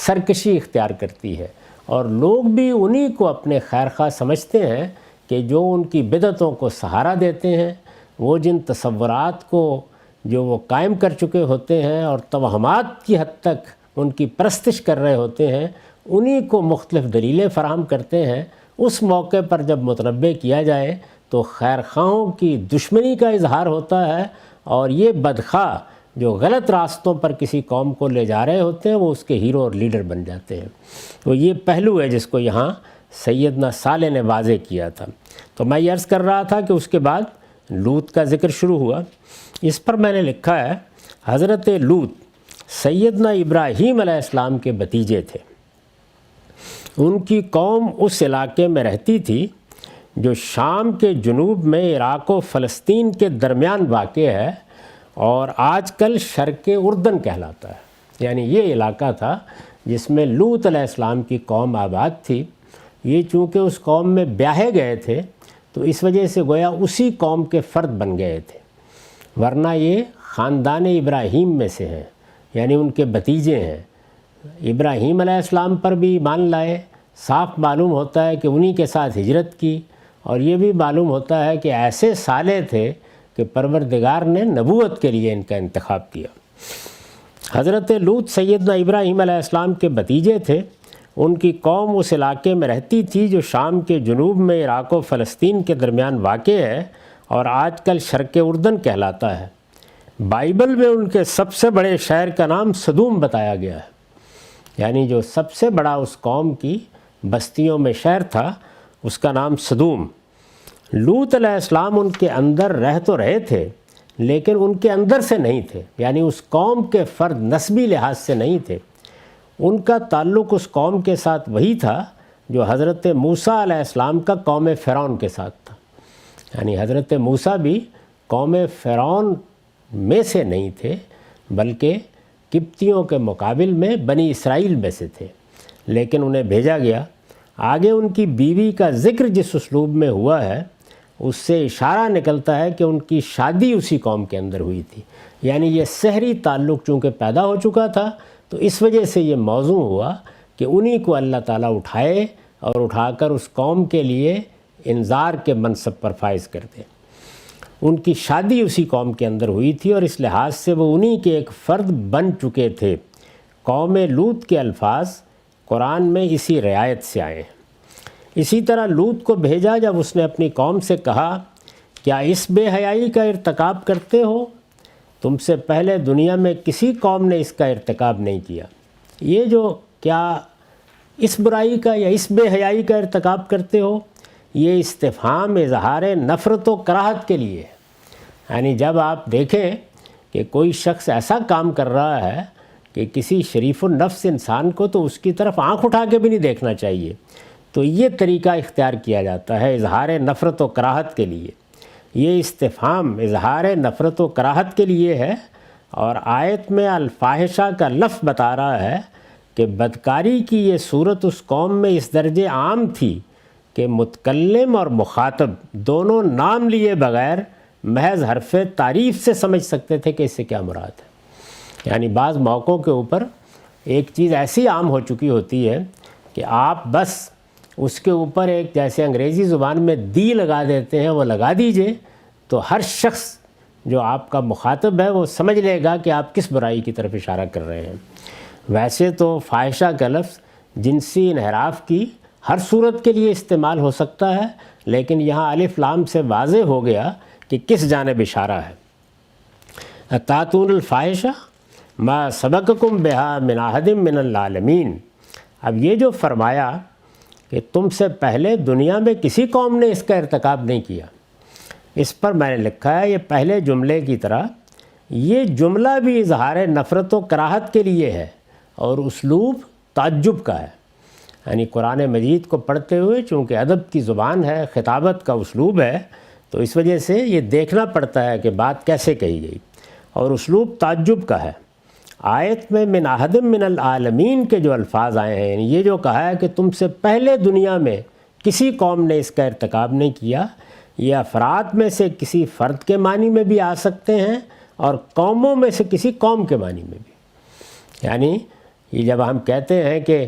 سرکشی اختیار کرتی ہے، اور لوگ بھی انہی کو اپنے خیرخواہ سمجھتے ہیں کہ جو ان کی بدعتوں کو سہارا دیتے ہیں، وہ جن تصورات کو جو وہ قائم کر چکے ہوتے ہیں اور توہمات کی حد تک ان کی پرستش کر رہے ہوتے ہیں، انہی کو مختلف دلیلیں فراہم کرتے ہیں۔ اس موقع پر جب متنبہ کیا جائے تو خیرخواہوں کی دشمنی کا اظہار ہوتا ہے، اور یہ بدخواہ جو غلط راستوں پر کسی قوم کو لے جا رہے ہوتے ہیں وہ اس کے ہیرو اور لیڈر بن جاتے ہیں۔ تو یہ پہلو ہے جس کو یہاں سیدنا صالح نے واضح کیا تھا۔ تو میں یہ عرض کر رہا تھا کہ اس کے بعد لوط کا ذکر شروع ہوا۔ اس پر میں نے لکھا ہے حضرت لوط سیدنا ابراہیم علیہ السلام کے بھتیجے تھے۔ ان کی قوم اس علاقے میں رہتی تھی جو شام کے جنوب میں عراق و فلسطین کے درمیان واقع ہے اور آج کل شرق اردن کہلاتا ہے۔ یعنی یہ علاقہ تھا جس میں لوط علیہ السلام کی قوم آباد تھی۔ یہ چونکہ اس قوم میں بیاہے گئے تھے تو اس وجہ سے گویا اسی قوم کے فرد بن گئے تھے، ورنہ یہ خاندان ابراہیم میں سے ہیں، یعنی ان کے بھتیجے ہیں۔ ابراہیم علیہ السلام پر بھی ایمان لائے، صاف معلوم ہوتا ہے کہ انہی کے ساتھ ہجرت کی، اور یہ بھی معلوم ہوتا ہے کہ ایسے صالح تھے کہ پروردگار نے نبوت کے لیے ان کا انتخاب کیا۔ حضرت لوط سیدنا ابراہیم علیہ السلام کے بھتیجے تھے۔ ان کی قوم اس علاقے میں رہتی تھی جو شام کے جنوب میں عراق و فلسطین کے درمیان واقع ہے اور آج کل شرق اردن کہلاتا ہے۔ بائبل میں ان کے سب سے بڑے شہر کا نام سدوم بتایا گیا ہے، یعنی جو سب سے بڑا اس قوم کی بستیوں میں شہر تھا اس کا نام سدوم۔ لوط علیہ السلام ان کے اندر رہ تو رہے تھے لیکن ان کے اندر سے نہیں تھے، یعنی اس قوم کے فرد نسبی لحاظ سے نہیں تھے۔ ان کا تعلق اس قوم کے ساتھ وہی تھا جو حضرت موسیٰ علیہ السلام کا قوم فرعون کے ساتھ تھا، یعنی حضرت موسیٰ بھی قوم فرعون میں سے نہیں تھے بلکہ قبطیوں کے مقابل میں بنی اسرائیل میں سے تھے، لیکن انہیں بھیجا گیا۔ آگے ان کی بیوی کا ذکر جس اسلوب میں ہوا ہے اس سے اشارہ نکلتا ہے کہ ان کی شادی اسی قوم کے اندر ہوئی تھی، یعنی یہ سحری تعلق چونکہ پیدا ہو چکا تھا تو اس وجہ سے یہ موضوع ہوا کہ انہی کو اللہ تعالیٰ اٹھائے اور اٹھا کر اس قوم کے لیے انذار کے منصب پر فائز کر دے۔ ان کی شادی اسی قوم کے اندر ہوئی تھی اور اس لحاظ سے وہ انہی کے ایک فرد بن چکے تھے۔ قوم لوط کے الفاظ قرآن میں اسی رعایت سے آئے ہیں۔ اسی طرح لوط کو بھیجا جب اس نے اپنی قوم سے کہا، کیا اس بے حیائی کا ارتکاب کرتے ہو؟ تم سے پہلے دنیا میں کسی قوم نے اس کا ارتکاب نہیں کیا۔ یہ جو کیا اس برائی کا یا اس بے حیائی کا ارتکاب کرتے ہو، یہ استفہام اظہار نفرت و کراہت کے لیے ہے۔ یعنی جب آپ دیکھیں کہ کوئی شخص ایسا کام کر رہا ہے کہ کسی شریف النفس انسان کو تو اس کی طرف آنکھ اٹھا کے بھی نہیں دیکھنا چاہیے، تو یہ طریقہ اختیار کیا جاتا ہے اظہار نفرت و کراہت کے لیے۔ یہ استفہام اظہار نفرت و کراہت کے لیے ہے، اور آیت میں الفاحشہ کا لفظ بتا رہا ہے کہ بدکاری کی یہ صورت اس قوم میں اس درجے عام تھی کہ متکلم اور مخاطب دونوں نام لیے بغیر محض حرف تعریف سے سمجھ سکتے تھے کہ اس سے کیا مراد ہے۔ یعنی بعض موقعوں کے اوپر ایک چیز ایسی عام ہو چکی ہوتی ہے کہ آپ بس اس کے اوپر ایک جیسے انگریزی زبان میں دی لگا دیتے ہیں، وہ لگا دیجئے تو ہر شخص جو آپ کا مخاطب ہے وہ سمجھ لے گا کہ آپ کس برائی کی طرف اشارہ کر رہے ہیں۔ ویسے تو فاحشہ کا لفظ جنسی انحراف کی ہر صورت کے لیے استعمال ہو سکتا ہے، لیکن یہاں الف لام سے واضح ہو گیا کہ کس جانب اشارہ ہے۔ اتاتون الفاحشہ ما سبقکم بہا من احد من العالمین۔ اب یہ جو فرمایا کہ تم سے پہلے دنیا میں کسی قوم نے اس کا ارتکاب نہیں کیا، اس پر میں نے لکھا ہے یہ پہلے جملے کی طرح یہ جملہ بھی اظہار نفرت و کراہت کے لیے ہے اور اسلوب تعجب کا ہے۔ یعنی قرآن مجید کو پڑھتے ہوئے چونکہ ادب کی زبان ہے، خطابت کا اسلوب ہے، تو اس وجہ سے یہ دیکھنا پڑتا ہے کہ بات کیسے کہی گئی، اور اسلوب تعجب کا ہے۔ آیت میں من احد من العالمین کے جو الفاظ آئے ہیں، یہ جو کہا ہے کہ تم سے پہلے دنیا میں کسی قوم نے اس کا ارتکاب نہیں کیا، یہ افراد میں سے کسی فرد کے معنی میں بھی آ سکتے ہیں اور قوموں میں سے کسی قوم کے معنی میں بھی۔ یعنی یہ جب ہم کہتے ہیں کہ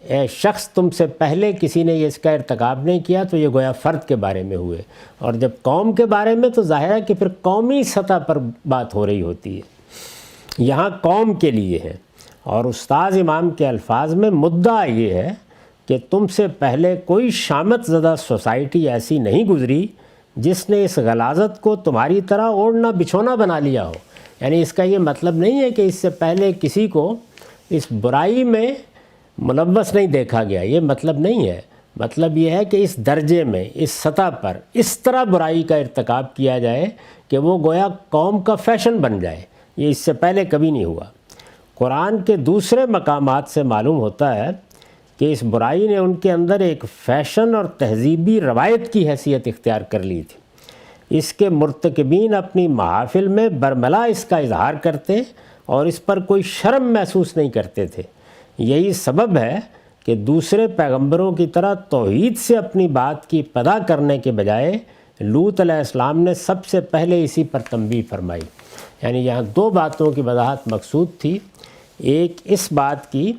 اے شخص تم سے پہلے کسی نے اس کا ارتکاب نہیں کیا، تو یہ گویا فرد کے بارے میں ہوئے، اور جب قوم کے بارے میں تو ظاہر ہے کہ پھر قومی سطح پر بات ہو رہی ہوتی ہے۔ یہاں قوم کے لیے ہے، اور استاذ امام کے الفاظ میں مدعا یہ ہے کہ تم سے پہلے کوئی شامت زدہ سوسائٹی ایسی نہیں گزری جس نے اس غلاظت کو تمہاری طرح اوڑھنا بچھونا بنا لیا ہو۔ یعنی اس کا یہ مطلب نہیں ہے کہ اس سے پہلے کسی کو اس برائی میں ملوث نہیں دیکھا گیا، یہ مطلب نہیں ہے۔ مطلب یہ ہے کہ اس درجے میں، اس سطح پر اس طرح برائی کا ارتکاب کیا جائے کہ وہ گویا قوم کا فیشن بن جائے، یہ اس سے پہلے کبھی نہیں ہوا۔ قرآن کے دوسرے مقامات سے معلوم ہوتا ہے کہ اس برائی نے ان کے اندر ایک فیشن اور تہذیبی روایت کی حیثیت اختیار کر لی تھی۔ اس کے مرتکبین اپنی محافل میں برملا اس کا اظہار کرتے اور اس پر کوئی شرم محسوس نہیں کرتے تھے۔ یہی سبب ہے کہ دوسرے پیغمبروں کی طرح توحید سے اپنی بات کی پدا کرنے کے بجائے لوط علیہ السلام نے سب سے پہلے اسی پر تنبیہ فرمائی۔ یعنی یہاں دو باتوں کی وضاحت مقصود تھی، ایک اس بات کی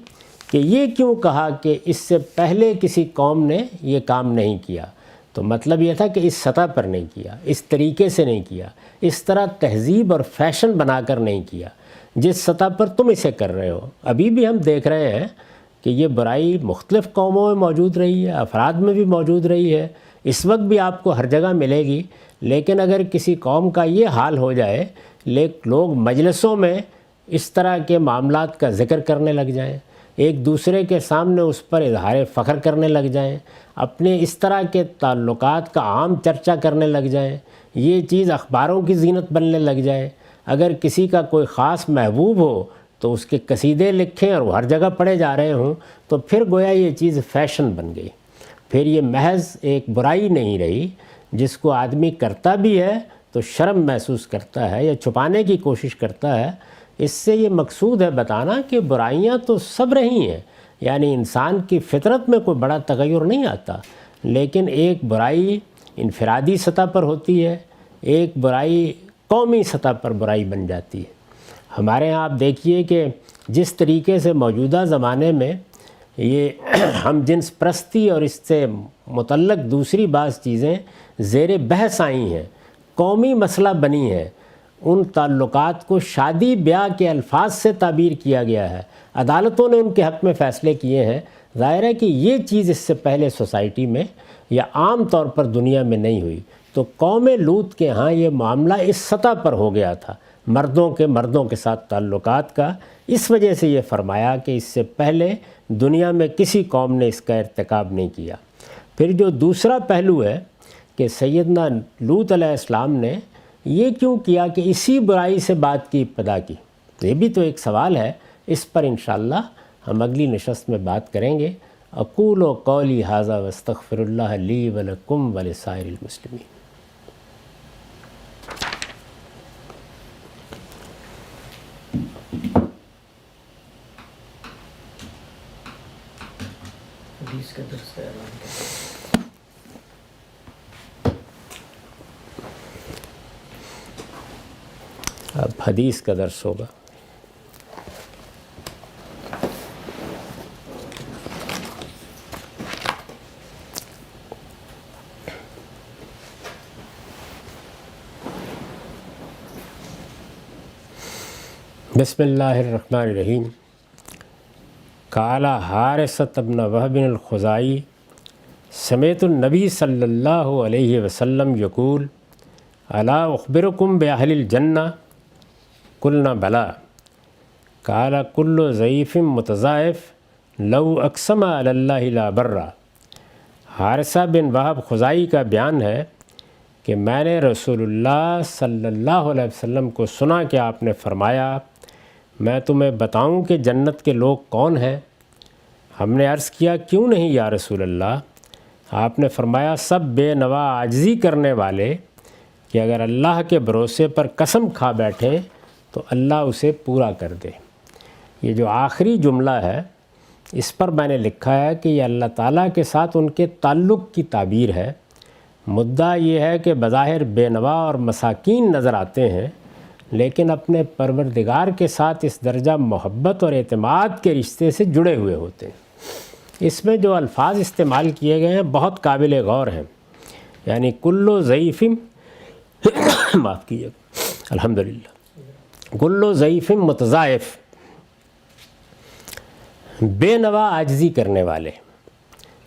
کہ یہ کیوں کہا کہ اس سے پہلے کسی قوم نے یہ کام نہیں کیا، تو مطلب یہ تھا کہ اس سطح پر نہیں کیا، اس طریقے سے نہیں کیا، اس طرح تہذیب اور فیشن بنا کر نہیں کیا جس سطح پر تم اسے کر رہے ہو۔ ابھی بھی ہم دیکھ رہے ہیں کہ یہ برائی مختلف قوموں میں موجود رہی ہے، افراد میں بھی موجود رہی ہے، اس وقت بھی آپ کو ہر جگہ ملے گی۔ لیکن اگر کسی قوم کا یہ حال ہو جائے، لوگ مجلسوں میں اس طرح کے معاملات کا ذکر کرنے لگ جائیں، ایک دوسرے کے سامنے اس پر اظہار فخر کرنے لگ جائیں، اپنے اس طرح کے تعلقات کا عام چرچا کرنے لگ جائیں، یہ چیز اخباروں کی زینت بننے لگ جائے، اگر کسی کا کوئی خاص محبوب ہو تو اس کے قصیدے لکھیں اور وہ ہر جگہ پڑھے جا رہے ہوں، تو پھر گویا یہ چیز فیشن بن گئی، پھر یہ محض ایک برائی نہیں رہی جس کو آدمی کرتا بھی ہے تو شرم محسوس کرتا ہے یا چھپانے کی کوشش کرتا ہے اس سے یہ مقصود ہے بتانا کہ برائیاں تو سب رہی ہیں، یعنی انسان کی فطرت میں کوئی بڑا تغیر نہیں آتا، لیکن ایک برائی انفرادی سطح پر ہوتی ہے، ایک برائی قومی سطح پر برائی بن جاتی ہے۔ ہمارے ہاں آپ دیکھیے کہ جس طریقے سے موجودہ زمانے میں یہ ہم جنس پرستی اور اس سے متعلق دوسری بعض چیزیں زیر بحث آئی ہیں، قومی مسئلہ بنی ہیں، ان تعلقات کو شادی بیاہ کے الفاظ سے تعبیر کیا گیا ہے، عدالتوں نے ان کے حق میں فیصلے کیے ہیں۔ ظاہر ہے کہ یہ چیز اس سے پہلے سوسائٹی میں یا عام طور پر دنیا میں نہیں ہوئی۔ تو قوم لوط کے ہاں یہ معاملہ اس سطح پر ہو گیا تھا، مردوں کے ساتھ تعلقات کا، اس وجہ سے یہ فرمایا کہ اس سے پہلے دنیا میں کسی قوم نے اس کا ارتکاب نہیں کیا۔ پھر جو دوسرا پہلو ہے کہ سیدنا لوط علیہ السلام نے یہ کیوں کیا کہ اسی برائی سے بات کی ابتدا کی، یہ بھی تو ایک سوال ہے، اس پر انشاءاللہ ہم اگلی نشست میں بات کریں گے۔ اقول قولی ھذا واستغفر اللہ لی ولکم ولسائر المسلمین۔ حدیث کا درس کا اعلان کریں۔ اب حدیث کا درس ہوگا۔ بسم اللہ الرحمن الرحیم۔ قال حارثۃ بن وہب الخزاعی سمعت النبی صلی اللہ علیہ وسلم یقول الا اخبرکم باہل الجنہ قلنا بلا قال کل ضعیف متضاعف لو اقسم علی اللہ لا برا۔ حارثہ بن وہب خزاعی کا بیان ہے کہ میں نے رسول اللہ صلی اللہ علیہ وسلم کو سنا کہ آپ نے فرمایا میں تمہیں بتاؤں کہ جنت کے لوگ کون ہیں؟ ہم نے عرض کیا کیوں نہیں یا رسول اللہ؟ آپ نے فرمایا سب بے نوا عاجزی کرنے والے کہ اگر اللہ کے بھروسے پر قسم کھا بیٹھیں تو اللہ اسے پورا کر دے۔ یہ جو آخری جملہ ہے اس پر میں نے لکھا ہے کہ یہ اللہ تعالیٰ کے ساتھ ان کے تعلق کی تعبیر ہے۔ مدعا یہ ہے کہ بظاہر بے نوا اور مساکین نظر آتے ہیں، لیکن اپنے پروردگار کے ساتھ اس درجہ محبت اور اعتماد کے رشتے سے جڑے ہوئے ہوتے ہیں۔ اس میں جو الفاظ استعمال کیے گئے ہیں بہت قابل غور ہیں، یعنی کلو ضعیفم معاف کیجیے الحمدللہ، کلو ضعیفم متضاعف، بے نوا عاجزی کرنے والے،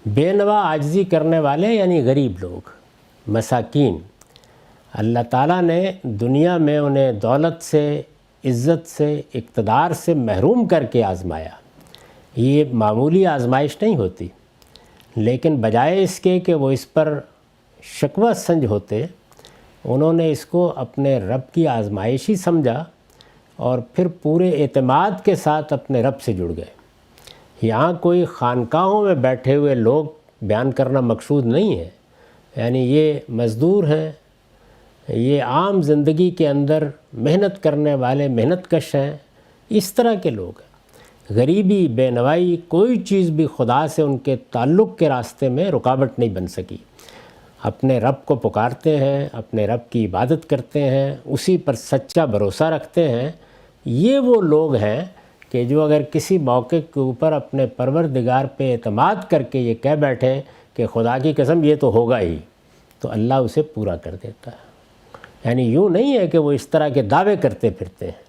بے نوا عاجزی کرنے والے یعنی غریب لوگ، مساکین۔ اللہ تعالیٰ نے دنیا میں انہیں دولت سے، عزت سے، اقتدار سے محروم کر کے آزمایا۔ یہ معمولی آزمائش نہیں ہوتی، لیکن بجائے اس کے کہ وہ اس پر شکوہ سنج ہوتے، انہوں نے اس کو اپنے رب کی آزمائش ہی سمجھا اور پھر پورے اعتماد کے ساتھ اپنے رب سے جڑ گئے۔ یہاں کوئی خانقاہوں میں بیٹھے ہوئے لوگ بیان کرنا مقصود نہیں ہے، یعنی یہ مزدور ہیں، یہ عام زندگی کے اندر محنت کرنے والے محنت کش ہیں، اس طرح کے لوگ ہیں۔ غریبی، بے نوائی، کوئی چیز بھی خدا سے ان کے تعلق کے راستے میں رکاوٹ نہیں بن سکی۔ اپنے رب کو پکارتے ہیں، اپنے رب کی عبادت کرتے ہیں، اسی پر سچا بھروسہ رکھتے ہیں۔ یہ وہ لوگ ہیں کہ جو اگر کسی موقع کے اوپر اپنے پروردگار پہ اعتماد کر کے یہ کہہ بیٹھیں کہ خدا کی قسم یہ تو ہوگا ہی، تو اللہ اسے پورا کر دیتا ہے۔ یعنی یوں نہیں ہے کہ وہ اس طرح کے دعوے کرتے پھرتے ہیں۔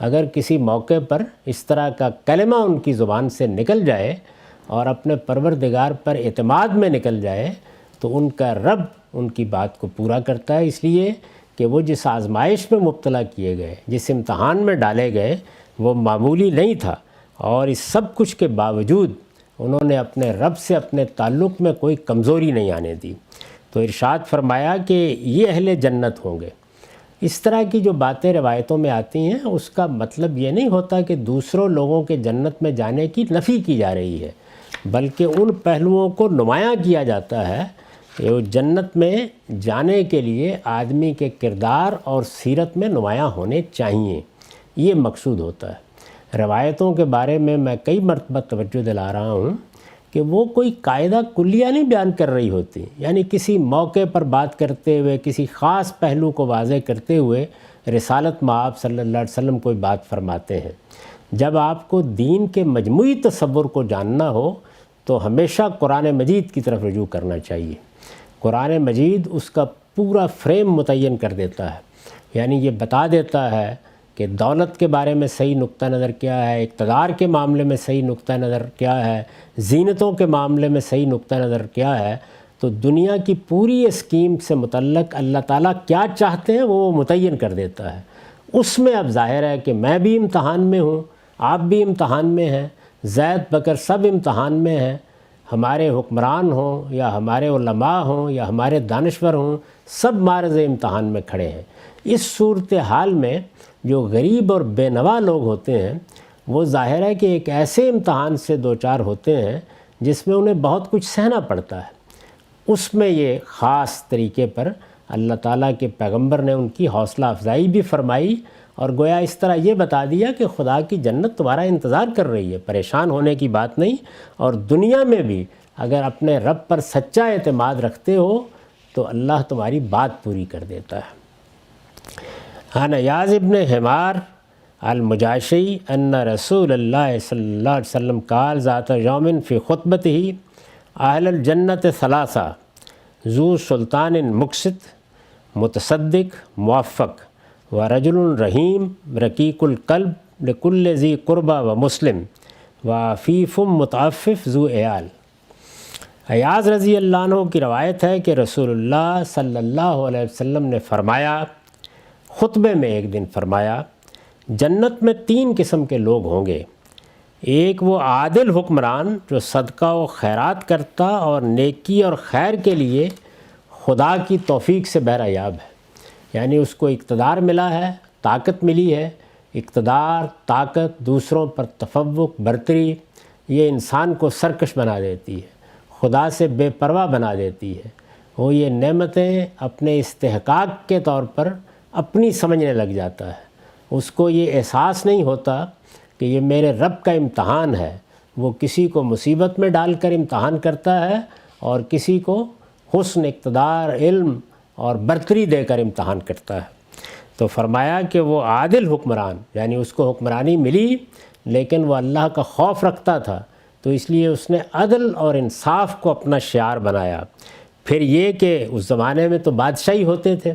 اگر کسی موقع پر اس طرح کا کلمہ ان کی زبان سے نکل جائے اور اپنے پروردگار پر اعتماد میں نکل جائے تو ان کا رب ان کی بات کو پورا کرتا ہے، اس لیے کہ وہ جس آزمائش میں مبتلا کیے گئے، جس امتحان میں ڈالے گئے، وہ معمولی نہیں تھا، اور اس سب کچھ کے باوجود انہوں نے اپنے رب سے اپنے تعلق میں کوئی کمزوری نہیں آنے دی۔ تو ارشاد فرمایا کہ یہ اہل جنت ہوں گے۔ اس طرح کی جو باتیں روایتوں میں آتی ہیں اس کا مطلب یہ نہیں ہوتا کہ دوسروں لوگوں کے جنت میں جانے کی نفی کی جا رہی ہے، بلکہ ان پہلوؤں کو نمایاں کیا جاتا ہے کہ وہ جنت میں جانے کے لیے آدمی کے کردار اور سیرت میں نمایاں ہونے چاہیے۔ یہ مقصود ہوتا ہے۔ روایتوں کے بارے میں کئی مرتبہ توجہ دلا رہا ہوں کہ وہ کوئی قاعدہ کلیہ نہیں بیان کر رہی ہوتی، یعنی کسی موقع پر بات کرتے ہوئے، کسی خاص پہلو کو واضح کرتے ہوئے رسالت مآب صلی اللہ علیہ وسلم کوئی بات فرماتے ہیں۔ جب آپ کو دین کے مجموعی تصور کو جاننا ہو تو ہمیشہ قرآن مجید کی طرف رجوع کرنا چاہیے۔ قرآن مجید اس کا پورا فریم متعین کر دیتا ہے، یعنی یہ بتا دیتا ہے کہ دولت کے بارے میں صحیح نقطہ نظر کیا ہے، اقتدار کے معاملے میں صحیح نقطہ نظر کیا ہے، زینتوں کے معاملے میں صحیح نقطہ نظر کیا ہے۔ تو دنیا کی پوری اسکیم سے متعلق اللہ تعالیٰ کیا چاہتے ہیں وہ متعین کر دیتا ہے۔ اس میں اب ظاہر ہے کہ میں بھی امتحان میں ہوں، آپ بھی امتحان میں ہیں، زید بکر سب امتحان میں ہیں، ہمارے حکمران ہوں یا ہمارے علماء ہوں یا ہمارے دانشور ہوں، سب معرض امتحان میں کھڑے ہیں۔ اس صورتحال میں جو غریب اور بے نوا لوگ ہوتے ہیں وہ ظاہر ہے کہ ایک ایسے امتحان سے دوچار ہوتے ہیں جس میں انہیں بہت کچھ سہنا پڑتا ہے۔ اس میں یہ خاص طریقے پر اللہ تعالیٰ کے پیغمبر نے ان کی حوصلہ افزائی بھی فرمائی اور گویا اس طرح یہ بتا دیا کہ خدا کی جنت تمہارا انتظار کر رہی ہے، پریشان ہونے کی بات نہیں، اور دنیا میں بھی اگر اپنے رب پر سچا اعتماد رکھتے ہو تو اللہ تمہاری بات پوری کر دیتا ہے۔ عن عیاض ابن حمار المجاشعی ان رسول اللہ صلی اللہ علیہ وسلم قال ذات یوم فی خطبتہ اہل الجنت ثلاثہ ذو سلطان مقسط متصدق موفق ورجل رحیم رقیق القلب لکل ذی قربہ و مسلم وعفیف متعفف ذو عیال۔ عیاض رضی اللہ عنہ کی روایت ہے کہ رسول اللہ صلی اللہ علیہ وسلم نے فرمایا، خطبے میں ایک دن فرمایا، جنت میں 3 قسم کے لوگ ہوں گے۔ ایک وہ عادل حکمران جو صدقہ و خیرات کرتا اور نیکی اور خیر کے لیے خدا کی توفیق سے بہرہ یاب ہے، یعنی اس کو اقتدار ملا ہے، طاقت ملی ہے۔ اقتدار، طاقت، دوسروں پر تفوق، برتری، یہ انسان کو سرکش بنا دیتی ہے، خدا سے بے پرواہ بنا دیتی ہے۔ وہ یہ نعمتیں اپنے استحقاق کے طور پر اپنی سمجھنے لگ جاتا ہے، اس کو یہ احساس نہیں ہوتا کہ یہ میرے رب کا امتحان ہے۔ وہ کسی کو مصیبت میں ڈال کر امتحان کرتا ہے اور کسی کو حسن، اقتدار، علم اور برتری دے کر امتحان کرتا ہے۔ تو فرمایا کہ وہ عادل حکمران، یعنی اس کو حکمرانی ملی لیکن وہ اللہ کا خوف رکھتا تھا، تو اس لیے اس نے عدل اور انصاف کو اپنا شعار بنایا۔ پھر یہ کہ اس زمانے میں تو بادشاہی ہوتے تھے،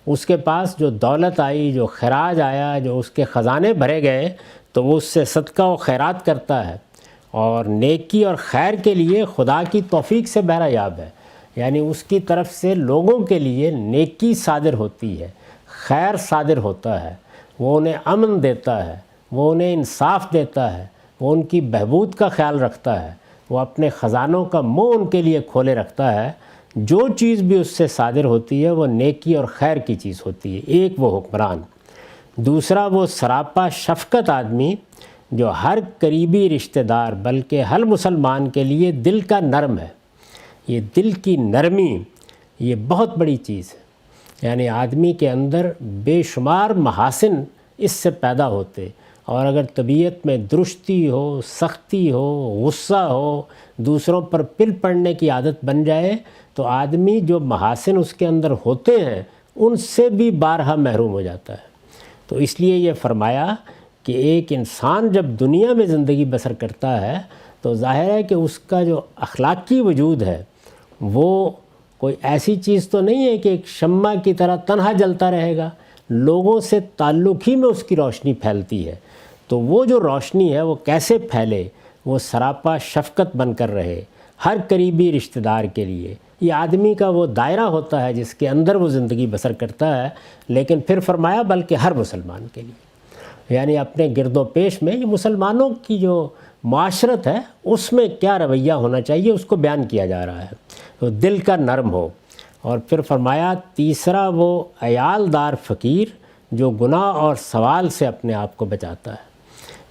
اس کے پاس جو دولت آئی، جو خراج آیا، جو اس کے خزانے بھرے گئے، تو وہ اس سے صدقہ و خیرات کرتا ہے اور نیکی اور خیر کے لیے خدا کی توفیق سے بہرہ یاب ہے، یعنی اس کی طرف سے لوگوں کے لیے نیکی صادر ہوتی ہے، خیر صادر ہوتا ہے، وہ انہیں امن دیتا ہے، وہ انہیں انصاف دیتا ہے، وہ ان کی بہبود کا خیال رکھتا ہے، وہ اپنے خزانوں کا منہ ان کے لیے کھولے رکھتا ہے۔ جو چیز بھی اس سے صادر ہوتی ہے وہ نیکی اور خیر کی چیز ہوتی ہے۔ ایک وہ حکمران، دوسرا وہ سراپا شفقت آدمی جو ہر قریبی رشتہ دار بلکہ ہر مسلمان کے لیے دل کا نرم ہے۔ یہ دل کی نرمی یہ بہت بڑی چیز ہے، یعنی آدمی کے اندر بے شمار محاسن اس سے پیدا ہوتے، اور اگر طبیعت میں درستی ہو، سختی ہو، غصہ ہو، دوسروں پر پل پڑنے کی عادت بن جائے تو آدمی جو محاسن اس کے اندر ہوتے ہیں ان سے بھی بارہا محروم ہو جاتا ہے۔ تو اس لیے یہ فرمایا کہ ایک انسان جب دنیا میں زندگی بسر کرتا ہے تو ظاہر ہے کہ اس کا جو اخلاقی وجود ہے وہ کوئی ایسی چیز تو نہیں ہے کہ ایک شمع کی طرح تنہا جلتا رہے گا، لوگوں سے تعلق ہی میں اس کی روشنی پھیلتی ہے۔ تو وہ جو روشنی ہے وہ کیسے پھیلے؟ وہ سراپا شفقت بن کر رہے ہر قریبی رشتہ دار کے لیے۔ یہ آدمی کا وہ دائرہ ہوتا ہے جس کے اندر وہ زندگی بسر کرتا ہے، لیکن پھر فرمایا بلکہ ہر مسلمان کے لیے، یعنی اپنے گرد و پیش میں یہ مسلمانوں کی جو معاشرت ہے اس میں کیا رویہ ہونا چاہیے اس کو بیان کیا جا رہا ہے، تو دل کا نرم ہو۔ اور پھر فرمایا تیسرا وہ عیال دار فقیر جو گناہ اور سوال سے اپنے آپ کو بچاتا ہے،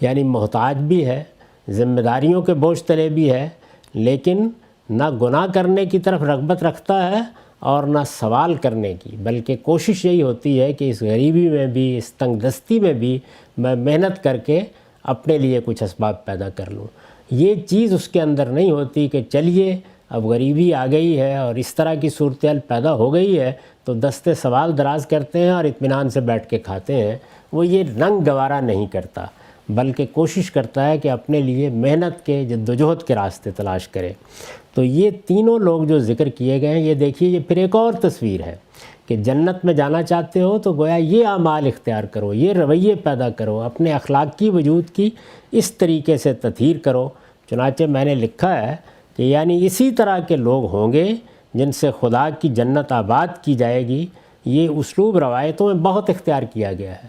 یعنی محتاج بھی ہے، ذمہ داریوں کے بوجھ تلے بھی ہے، لیکن نہ گناہ کرنے کی طرف رغبت رکھتا ہے اور نہ سوال کرنے کی، بلکہ کوشش یہی ہوتی ہے کہ اس غریبی میں بھی، اس تنگ دستی میں بھی میں محنت کر کے اپنے لیے کچھ اسباب پیدا کر لوں۔ یہ چیز اس کے اندر نہیں ہوتی کہ چلیے اب غریبی آ گئی ہے اور اس طرح کی صورتحال پیدا ہو گئی ہے تو دستے سوال دراز کرتے ہیں اور اطمینان سے بیٹھ کے کھاتے ہیں۔ وہ یہ رنگ گوارا نہیں کرتا، بلکہ کوشش کرتا ہے کہ اپنے لیے محنت کے، جدوجہد کے راستے تلاش کرے۔ تو یہ تینوں لوگ جو ذکر کیے گئے ہیں، یہ دیکھیے یہ پھر ایک اور تصویر ہے کہ جنت میں جانا چاہتے ہو تو گویا یہ اعمال اختیار کرو، یہ رویے پیدا کرو، اپنے اخلاقی وجود کی اس طریقے سے تطہیر کرو۔ چنانچہ میں نے لکھا ہے کہ یعنی اسی طرح کے لوگ ہوں گے جن سے خدا کی جنت آباد کی جائے گی۔ یہ اسلوب روایتوں میں بہت اختیار کیا گیا ہے۔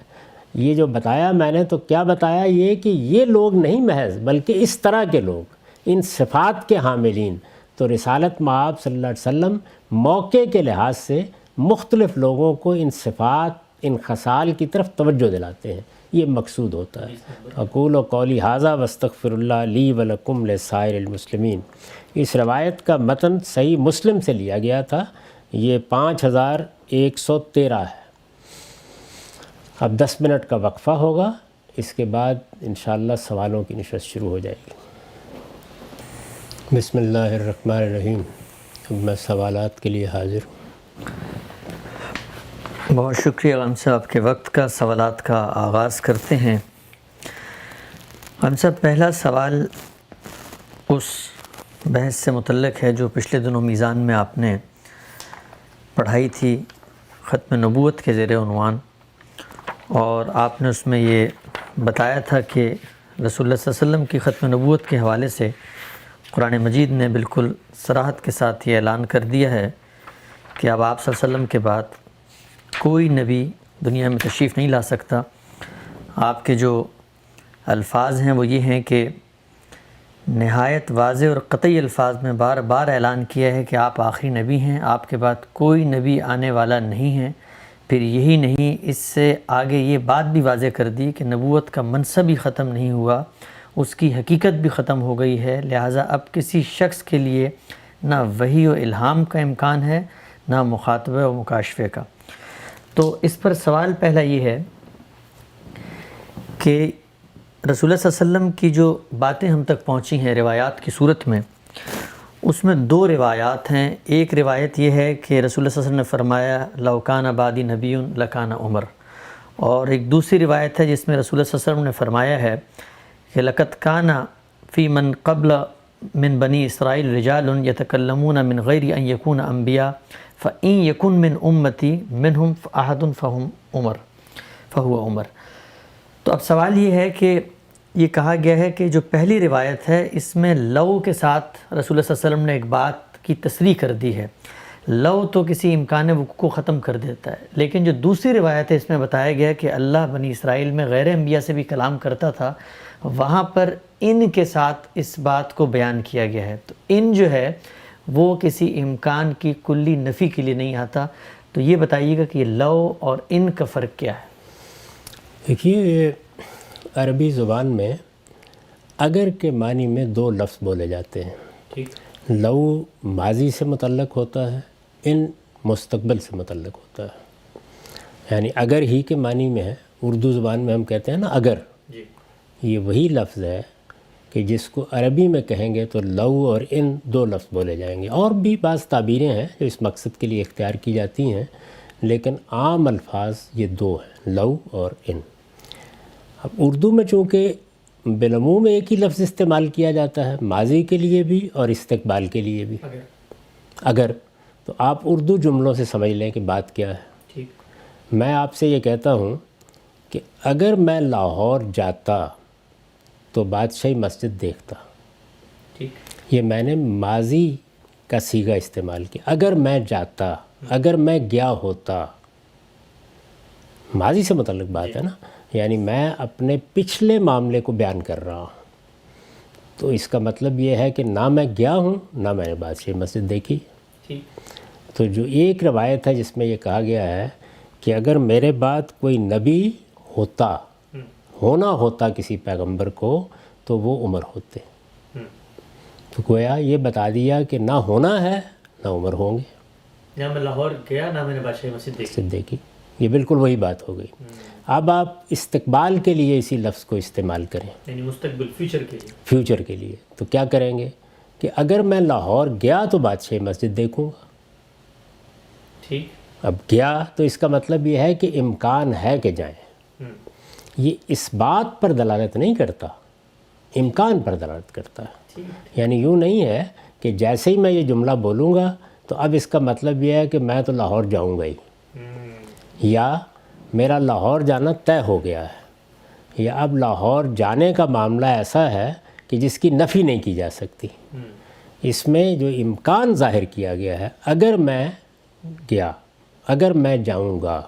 یہ جو بتایا میں نے تو کیا بتایا، یہ کہ یہ لوگ نہیں محض، بلکہ اس طرح کے لوگ، ان صفات کے حاملین۔ تو رسالت مآب صلی اللہ علیہ وسلم موقع کے لحاظ سے مختلف لوگوں کو ان صفات، ان خصال کی طرف توجہ دلاتے ہیں، یہ مقصود ہوتا ہے۔ اقول و قولی ھذا واستغفر اللہ لی ولکم لسائر المسلمین۔ اس روایت کا متن صحیح مسلم سے لیا گیا تھا، یہ 5113 ہے۔ اب 10 منٹ کا وقفہ ہوگا، اس کے بعد انشاءاللہ سوالوں کی نشست شروع ہو جائے گی۔ بسم اللہ الرحمن الرحیم۔ اب میں سوالات کے لیے حاضر ہوں۔ بہت شکریہ غم صاحب، آپ کے وقت کا سوالات کا آغاز کرتے ہیں۔ غم صاحب، پہلا سوال اس بحث سے متعلق ہے جو پچھلے دنوں میزان میں آپ نے پڑھائی تھی، ختم نبوت کے زیر عنوان، اور آپ نے اس میں یہ بتایا تھا کہ رسول اللہ صلی اللہ علیہ وسلم کی ختم نبوت کے حوالے سے قرآن مجید نے بالکل صراحت کے ساتھ یہ اعلان کر دیا ہے کہ اب آپ صلی اللہ علیہ وسلم کے بعد کوئی نبی دنیا میں تشریف نہیں لا سکتا۔ آپ کے جو الفاظ ہیں وہ یہ ہیں کہ نہایت واضح اور قطعی الفاظ میں بار بار اعلان کیا ہے کہ آپ آخری نبی ہیں، آپ کے بعد کوئی نبی آنے والا نہیں ہے۔ پھر یہی نہیں، اس سے آگے یہ بات بھی واضح کر دی کہ نبوت کا منصب ہی ختم نہیں ہوا، اس کی حقیقت بھی ختم ہو گئی ہے، لہٰذا اب کسی شخص کے لیے نہ وحی و الہام کا امکان ہے، نہ مخاطبہ و مکاشفے کا۔ تو اس پر سوال پہلا یہ ہے کہ رسول اللہ صلی اللہ علیہ وسلم کی جو باتیں ہم تک پہنچی ہیں روایات کی صورت میں، اس میں دو روایات ہیں۔ ایک روایت یہ ہے کہ رسول اللہ صلی اللہ علیہ وسلم نے فرمایا لو کان بعدی نبی لکان عمر، اور ایک دوسری روایت ہے جس میں رسول اللہ صلی اللہ علیہ وسلم نے فرمایا ہے کہ لقد کان فی من قبل من بنی اسرائیل رجال یتکلمون من غیر ان یکون انبیاء فَإِن يَكُن مِّن أُمَّتِي مِنْهُمْ أَحَدٌ فَهُوَ عمر۔ تو اب سوال یہ ہے کہ یہ کہا گیا ہے کہ جو پہلی روایت ہے اس میں لو کے ساتھ رسول اللہ صلی اللہ علیہ وسلم نے ایک بات کی تصریح کر دی ہے، لو تو کسی امکان وقوع کو ختم کر دیتا ہے، لیکن جو دوسری روایت ہے اس میں بتایا گیا کہ اللہ بنی اسرائیل میں غیر انبیاء سے بھی کلام کرتا تھا، وہاں پر ان کے ساتھ اس بات کو بیان کیا گیا ہے۔ تو ان جو ہے وہ کسی امکان کی کلی نفی کے لیے نہیں آتا۔ تو یہ بتائیے گا کہ یہ لو اور ان کا فرق کیا ہے؟ دیکھیے، عربی زبان میں اگر کے معنی میں دو لفظ بولے جاتے ہیں۔ لو ماضی سے متعلق ہوتا ہے، ان مستقبل سے متعلق ہوتا ہے۔ یعنی اگر ہی کے معنی میں ہے، اردو زبان میں ہم کہتے ہیں نا اگر، یہ وہی لفظ ہے کہ جس کو عربی میں کہیں گے تو لو اور ان دو لفظ بولے جائیں گے۔ اور بھی بعض تعبیریں ہیں جو اس مقصد کے لیے اختیار کی جاتی ہیں، لیکن عام الفاظ یہ دو ہیں، لو اور ان۔ اب اردو میں چونکہ بالعموم ایک ہی لفظ استعمال کیا جاتا ہے، ماضی کے لیے بھی اور استقبال کے لیے بھی، اگر، تو آپ اردو جملوں سے سمجھ لیں کہ بات کیا ہے۔ میں آپ سے یہ کہتا ہوں کہ اگر میں لاہور جاتا تو بادشاہی مسجد دیکھتا، یہ میں نے ماضی کا صیغہ استعمال کیا۔ اگر میں جاتا، اگر میں گیا ہوتا، ماضی سے متعلق بات ہے نا، یعنی میں اپنے پچھلے معاملے کو بیان کر رہا ہوں۔ تو اس کا مطلب یہ ہے کہ نہ میں گیا ہوں، نہ میں نے بادشاہی مسجد دیکھی۔ تو جو ایک روایت ہے جس میں یہ کہا گیا ہے کہ اگر میرے بعد کوئی نبی ہونا ہوتا کسی پیغمبر کو تو وہ عمر ہوتے، تو گویا یہ بتا دیا کہ نہ ہونا ہے نہ عمر ہوں گے۔ نہ میں لاہور گیا نہ میں نے بادشاہی مسجد دیکھی. دیکھی. یہ بالکل وہی بات ہو گئی. اب آپ استقبال کے لیے اسی لفظ کو استعمال کریں، یعنی مستقبل فیوچر کے لیے. فیوچر کے لیے. تو کیا کریں گے کہ اگر میں لاہور گیا تو بادشاہی مسجد دیکھوں گا. ٹھیک. اب گیا تو اس کا مطلب یہ ہے کہ امکان ہے کہ جائیں. یہ اس بات پر دلالت نہیں کرتا، امکان پر دلالت کرتا ہے. یعنی یوں نہیں ہے کہ جیسے ہی میں یہ جملہ بولوں گا تو اب اس کا مطلب یہ ہے کہ میں تو لاہور جاؤں گا ہی، یا میرا لاہور جانا طے ہو گیا ہے، یا اب لاہور جانے کا معاملہ ایسا ہے کہ جس کی نفی نہیں کی جا سکتی. اس میں جو امکان ظاہر کیا گیا ہے، اگر میں گیا، اگر میں جاؤں گا.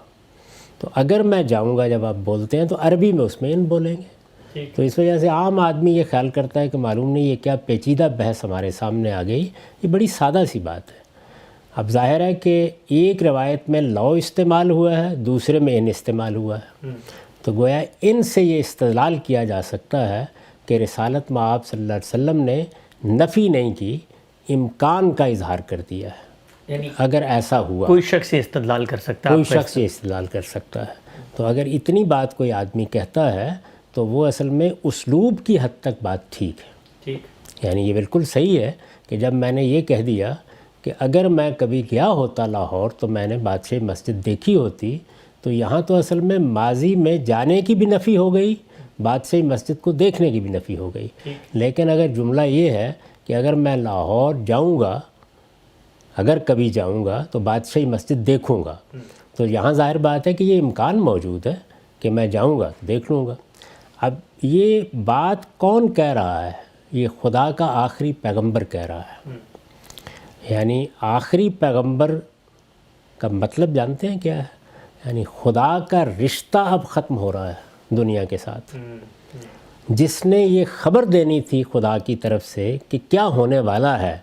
تو اگر میں جاؤں گا جب آپ بولتے ہیں تو عربی میں اس میں ان بولیں گے. تو اس وجہ سے عام آدمی یہ خیال کرتا ہے کہ معلوم نہیں یہ کیا پیچیدہ بحث ہمارے سامنے آ گئی. یہ بڑی سادہ سی بات ہے. اب ظاہر ہے کہ ایک روایت میں لو استعمال ہوا ہے، دوسرے میں ان استعمال ہوا ہے. تو گویا ان سے یہ استدلال کیا جا سکتا ہے کہ رسالت مآب صلی اللہ علیہ وسلم نے نفی نہیں کی، امکان کا اظہار کر دیا ہے. یعنی اگر ایسا ہوا کوئی شخص یہ استدلال کر سکتا ہے، کوئی شخص یہ استدلال کر سکتا ہے. تو اگر اتنی بات کوئی آدمی کہتا ہے تو وہ اصل میں اسلوب کی حد تک بات ٹھیک ہے. ٹھیک. یعنی یہ بالکل صحیح ہے کہ جب میں نے یہ کہہ دیا کہ اگر میں کبھی گیا ہوتا لاہور تو میں نے بادشاہی مسجد دیکھی ہوتی، تو یہاں تو اصل میں ماضی میں جانے کی بھی نفی ہو گئی، بادشاہی مسجد کو دیکھنے کی بھی نفی ہو گئی. لیکن اگر جملہ یہ ہے کہ اگر میں لاہور جاؤں گا، اگر کبھی جاؤں گا تو بادشاہی مسجد دیکھوں گا، تو یہاں ظاہر بات ہے کہ یہ امکان موجود ہے کہ میں جاؤں گا دیکھ لوں گا. اب یہ بات کون کہہ رہا ہے؟ یہ خدا کا آخری پیغمبر کہہ رہا ہے. یعنی آخری پیغمبر کا مطلب جانتے ہیں کیا ہے؟ یعنی خدا کا رشتہ اب ختم ہو رہا ہے دنیا کے ساتھ. جس نے یہ خبر دینی تھی خدا کی طرف سے کہ کیا ہونے والا ہے،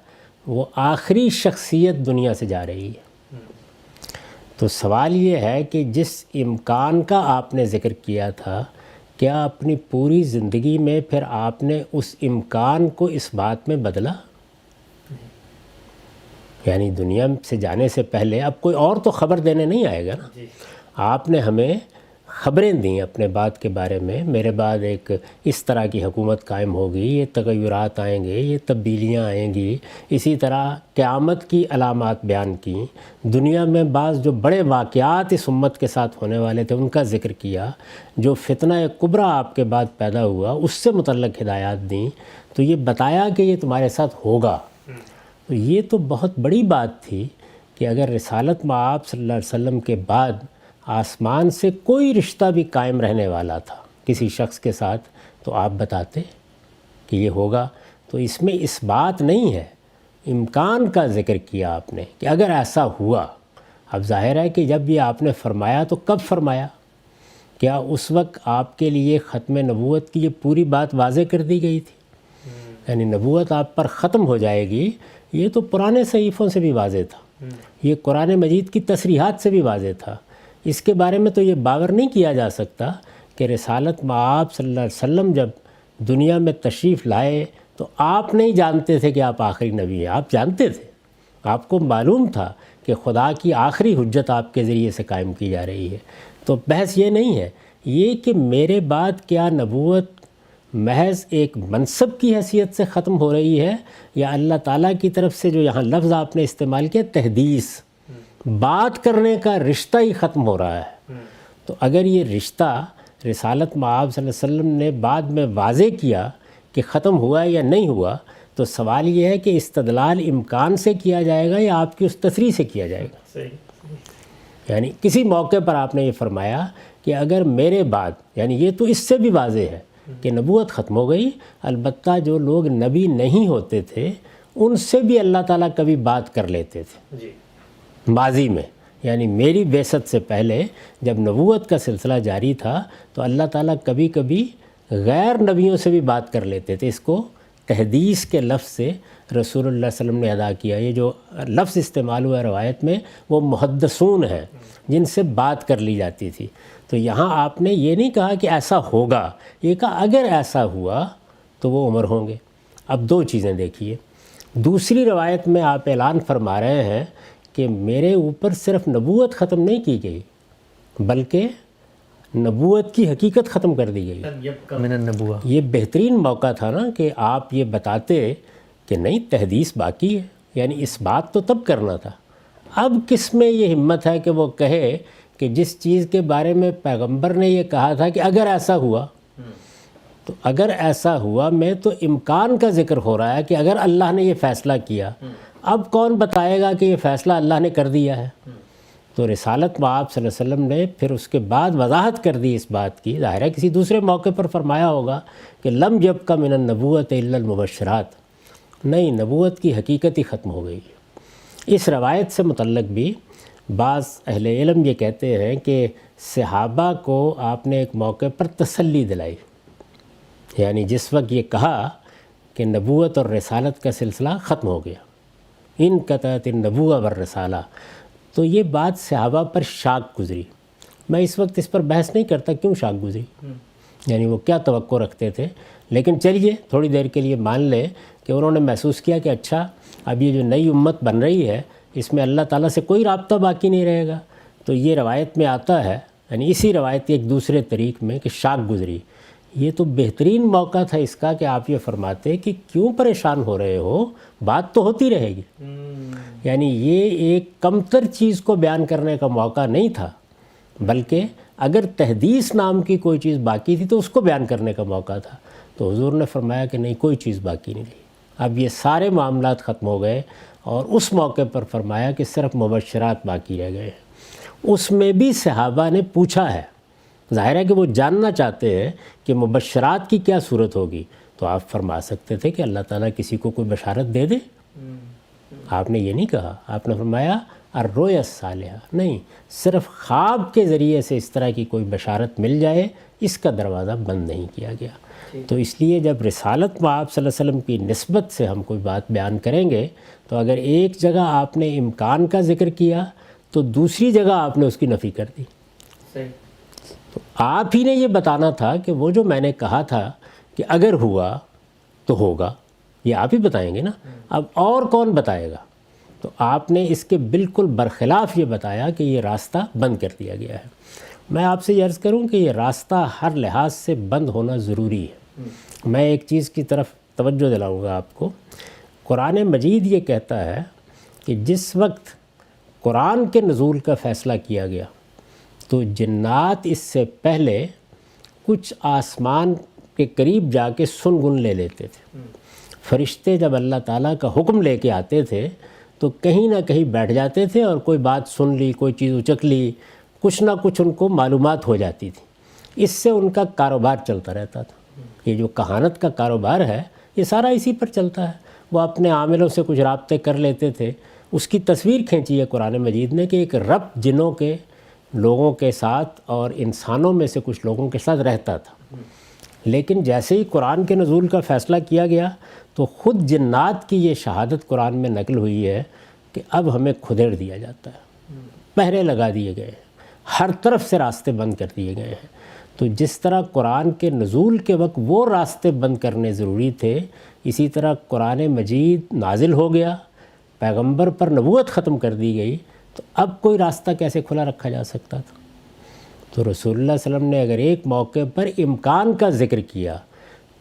وہ آخری شخصیت دنیا سے جا رہی ہے. تو سوال یہ ہے کہ جس امکان کا آپ نے ذکر کیا تھا، کیا اپنی پوری زندگی میں پھر آپ نے اس امکان کو اس بات میں بدلا؟ یعنی دنیا سے جانے سے پہلے اب کوئی اور تو خبر دینے نہیں آئے گا نا. آپ نے ہمیں خبریں دیں اپنے بعد کے بارے میں، میرے بعد ایک اس طرح کی حکومت قائم ہوگی، یہ تغیرات آئیں گے، یہ تبدیلیاں آئیں گی. اسی طرح قیامت کی علامات بیان کیں. دنیا میں بعض جو بڑے واقعات اس امت کے ساتھ ہونے والے تھے ان کا ذکر کیا. جو فتنہ کبریٰ آپ کے بعد پیدا ہوا اس سے متعلق ہدایات دیں. تو یہ بتایا کہ یہ تمہارے ساتھ ہوگا. تو یہ تو بہت بڑی بات تھی کہ اگر رسالت مآب صلی اللہ علیہ وسلم کے بعد آسمان سے کوئی رشتہ بھی قائم رہنے والا تھا کسی شخص کے ساتھ تو آپ بتاتے کہ یہ ہوگا. تو اس میں اس بات نہیں ہے، امکان کا ذکر کیا آپ نے کہ اگر ایسا ہوا. اب ظاہر ہے کہ جب یہ آپ نے فرمایا تو کب فرمایا؟ کیا اس وقت آپ کے لیے ختم نبوت کی یہ پوری بات واضح کر دی گئی تھی؟ یعنی نبوت آپ پر ختم ہو جائے گی، یہ تو پرانے صحیفوں سے بھی واضح تھا، یہ قرآن مجید کی تصریحات سے بھی واضح تھا. اس کے بارے میں تو یہ باور نہیں کیا جا سکتا کہ رسالت مآب صلی اللہ علیہ وسلم جب دنیا میں تشریف لائے تو آپ نہیں جانتے تھے کہ آپ آخری نبی ہیں. آپ جانتے تھے، آپ کو معلوم تھا کہ خدا کی آخری حجت آپ کے ذریعے سے قائم کی جا رہی ہے. تو بحث یہ نہیں ہے یہ کہ میرے بعد کیا نبوت محض ایک منصب کی حیثیت سے ختم ہو رہی ہے، یا اللہ تعالیٰ کی طرف سے جو یہاں لفظ آپ نے استعمال کیا تحدیث، بات کرنے کا رشتہ ہی ختم ہو رہا ہے. تو اگر یہ رشتہ رسالت مآب صلی اللہ علیہ وسلم نے بعد میں واضح کیا کہ ختم ہوا یا نہیں ہوا، تو سوال یہ ہے کہ استدلال امکان سے کیا جائے گا یا آپ کی اس تصریح سے کیا جائے گا. یعنی کسی موقع پر آپ نے یہ فرمایا کہ اگر میرے بعد، یعنی یہ تو اس سے بھی واضح ہے کہ نبوت ختم ہو گئی. البتہ جو لوگ نبی نہیں ہوتے تھے ان سے بھی اللہ تعالیٰ کبھی بات کر لیتے تھے ماضی میں. یعنی میری بعثت سے پہلے جب نبوت کا سلسلہ جاری تھا تو اللہ تعالیٰ کبھی کبھی غیر نبیوں سے بھی بات کر لیتے تھے. اس کو تحدیث کے لفظ سے رسول اللہ صلی اللہ علیہ وسلم نے ادا کیا. یہ جو لفظ استعمال ہوا روایت میں وہ محدثون ہیں جن سے بات کر لی جاتی تھی. تو یہاں آپ نے یہ نہیں کہا کہ ایسا ہوگا، یہ کہا اگر ایسا ہوا تو وہ عمر ہوں گے. اب دو چیزیں دیکھیے. دوسری روایت میں آپ اعلان فرما رہے ہیں کہ میرے اوپر صرف نبوت ختم نہیں کی گئی بلکہ نبوت کی حقیقت ختم کر دی گئی۔ لم يبق من النبوہ، یہ بہترین موقع تھا نا کہ آپ یہ بتاتے کہ نہیں تحدیث باقی ہے، یعنی اس بات تو تب کرنا تھا۔ اب کس میں یہ ہمت ہے کہ وہ کہے کہ جس چیز کے بارے میں پیغمبر نے یہ کہا تھا کہ اگر ایسا ہوا، تو اگر ایسا ہوا میں تو امکان کا ذکر ہو رہا ہے کہ اگر اللہ نے یہ فیصلہ کیا، اب کون بتائے گا کہ یہ فیصلہ اللہ نے کر دیا ہے؟ تو رسالت مآب صلی اللہ علیہ وسلم نے پھر اس کے بعد وضاحت کر دی اس بات کی۔ ظاہر ہے کسی دوسرے موقع پر فرمایا ہوگا کہ لم یبق من النبوۃ الا المبشرات، نہیں، نبوت کی حقیقت ہی ختم ہو گئی۔ اس روایت سے متعلق بھی بعض اہل علم یہ کہتے ہیں کہ صحابہ کو آپ نے ایک موقع پر تسلی دلائی، یعنی جس وقت یہ کہا کہ نبوت اور رسالت کا سلسلہ ختم ہو گیا، انقطعت النبوۃ والرسالہ، تو یہ بات صحابہ پر شاک گزری۔ میں اس وقت اس پر بحث نہیں کرتا کیوں شاک گزری، یعنی وہ کیا توقع رکھتے تھے، لیکن چلیے تھوڑی دیر کے لیے مان لیں کہ انہوں نے محسوس کیا کہ اچھا اب یہ جو نئی امت بن رہی ہے اس میں اللہ تعالیٰ سے کوئی رابطہ باقی نہیں رہے گا۔ تو یہ روایت میں آتا ہے، یعنی اسی روایت کے ایک دوسرے طریق میں، کہ شاک گزری۔ یہ تو بہترین موقع تھا اس کا کہ آپ یہ فرماتے کہ کیوں پریشان ہو رہے ہو، بات تو ہوتی رہے گی۔ یعنی یہ ایک کمتر چیز کو بیان کرنے کا موقع نہیں تھا، بلکہ اگر تحدیث نام کی کوئی چیز باقی تھی تو اس کو بیان کرنے کا موقع تھا۔ تو حضور نے فرمایا کہ نہیں، کوئی چیز باقی نہیں رہی، اب یہ سارے معاملات ختم ہو گئے، اور اس موقع پر فرمایا کہ صرف مبشرات باقی رہ گئے ہیں۔ اس میں بھی صحابہ نے پوچھا ہے، ظاہر ہے کہ وہ جاننا چاہتے ہیں کہ مبشرات کی کیا صورت ہوگی، تو آپ فرما سکتے تھے کہ اللہ تعالیٰ کسی کو کوئی بشارت دے دے۔ آپ نے یہ نہیں کہا، آپ نے فرمایا الرؤیا الصالحہ، نہیں، صرف خواب کے ذریعے سے اس طرح کی کوئی بشارت مل جائے اس کا دروازہ بند نہیں کیا گیا۔ تو اس لیے جب رسالت مآب صلی اللہ علیہ وسلم کی نسبت سے ہم کوئی بات بیان کریں گے تو اگر ایک جگہ آپ نے امکان کا ذکر کیا تو دوسری جگہ آپ نے اس کی نفی کر دی۔ صحیح۔ تو آپ ہی نے یہ بتانا تھا کہ وہ جو میں نے کہا تھا کہ اگر ہوا تو ہوگا، یہ آپ ہی بتائیں گے نا، اب اور کون بتائے گا؟ تو آپ نے اس کے بالکل برخلاف یہ بتایا کہ یہ راستہ بند کر دیا گیا ہے۔ میں آپ سے یہ عرض کروں کہ یہ راستہ ہر لحاظ سے بند ہونا ضروری ہے۔ میں ایک چیز کی طرف توجہ دلاؤں گا آپ کو۔ قرآن مجید یہ کہتا ہے کہ جس وقت قرآن کے نزول کا فیصلہ کیا گیا تو جنات اس سے پہلے کچھ آسمان کے قریب جا کے سن گن لے لیتے تھے۔ فرشتے جب اللہ تعالیٰ کا حکم لے کے آتے تھے تو کہیں نہ کہیں بیٹھ جاتے تھے اور کوئی بات سن لی، کوئی چیز اچک لی، کچھ نہ کچھ ان کو معلومات ہو جاتی تھی۔ اس سے ان کا کاروبار چلتا رہتا تھا۔ یہ جو کہانت کا کاروبار ہے یہ سارا اسی پر چلتا ہے۔ وہ اپنے عاملوں سے کچھ رابطے کر لیتے تھے۔ اس کی تصویر کھینچی ہے قرآن مجید نے کہ ایک ربط جنوں کے لوگوں کے ساتھ اور انسانوں میں سے کچھ لوگوں کے ساتھ رہتا تھا، لیکن جیسے ہی قرآن کے نزول کا فیصلہ کیا گیا تو خود جنات کی یہ شہادت قرآن میں نقل ہوئی ہے کہ اب ہمیں کھدیڑ دیا جاتا ہے، پہرے لگا دیے گئے ہیں، ہر طرف سے راستے بند کر دیے گئے ہیں۔ تو جس طرح قرآن کے نزول کے وقت وہ راستے بند کرنے ضروری تھے، اسی طرح قرآن مجید نازل ہو گیا، پیغمبر پر نبوت ختم کر دی گئی، تو اب کوئی راستہ کیسے کھلا رکھا جا سکتا تھا؟ تو رسول اللہ صلی اللہ علیہ وسلم نے اگر ایک موقع پر امکان کا ذکر کیا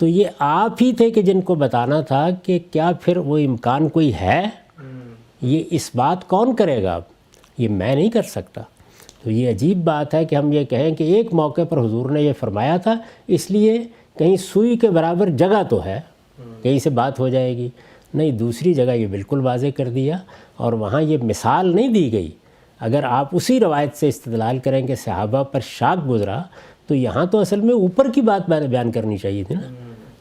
تو یہ آپ ہی تھے کہ جن کو بتانا تھا کہ کیا پھر وہ امکان کوئی ہے؟ یہ اس بات کون کرے گا؟ اب یہ میں نہیں کر سکتا۔ تو یہ عجیب بات ہے کہ ہم یہ کہیں کہ ایک موقع پر حضور نے یہ فرمایا تھا، اس لیے کہیں سوئی کے برابر جگہ تو ہے، کہیں سے بات ہو جائے گی، نہیں، دوسری جگہ یہ بالکل واضح کر دیا، اور وہاں یہ مثال نہیں دی گئی۔ اگر آپ اسی روایت سے استدلال کریں کہ صحابہ پر شاک گزرا تو یہاں تو اصل میں اوپر کی بات بیان کرنی چاہیے تھی نا۔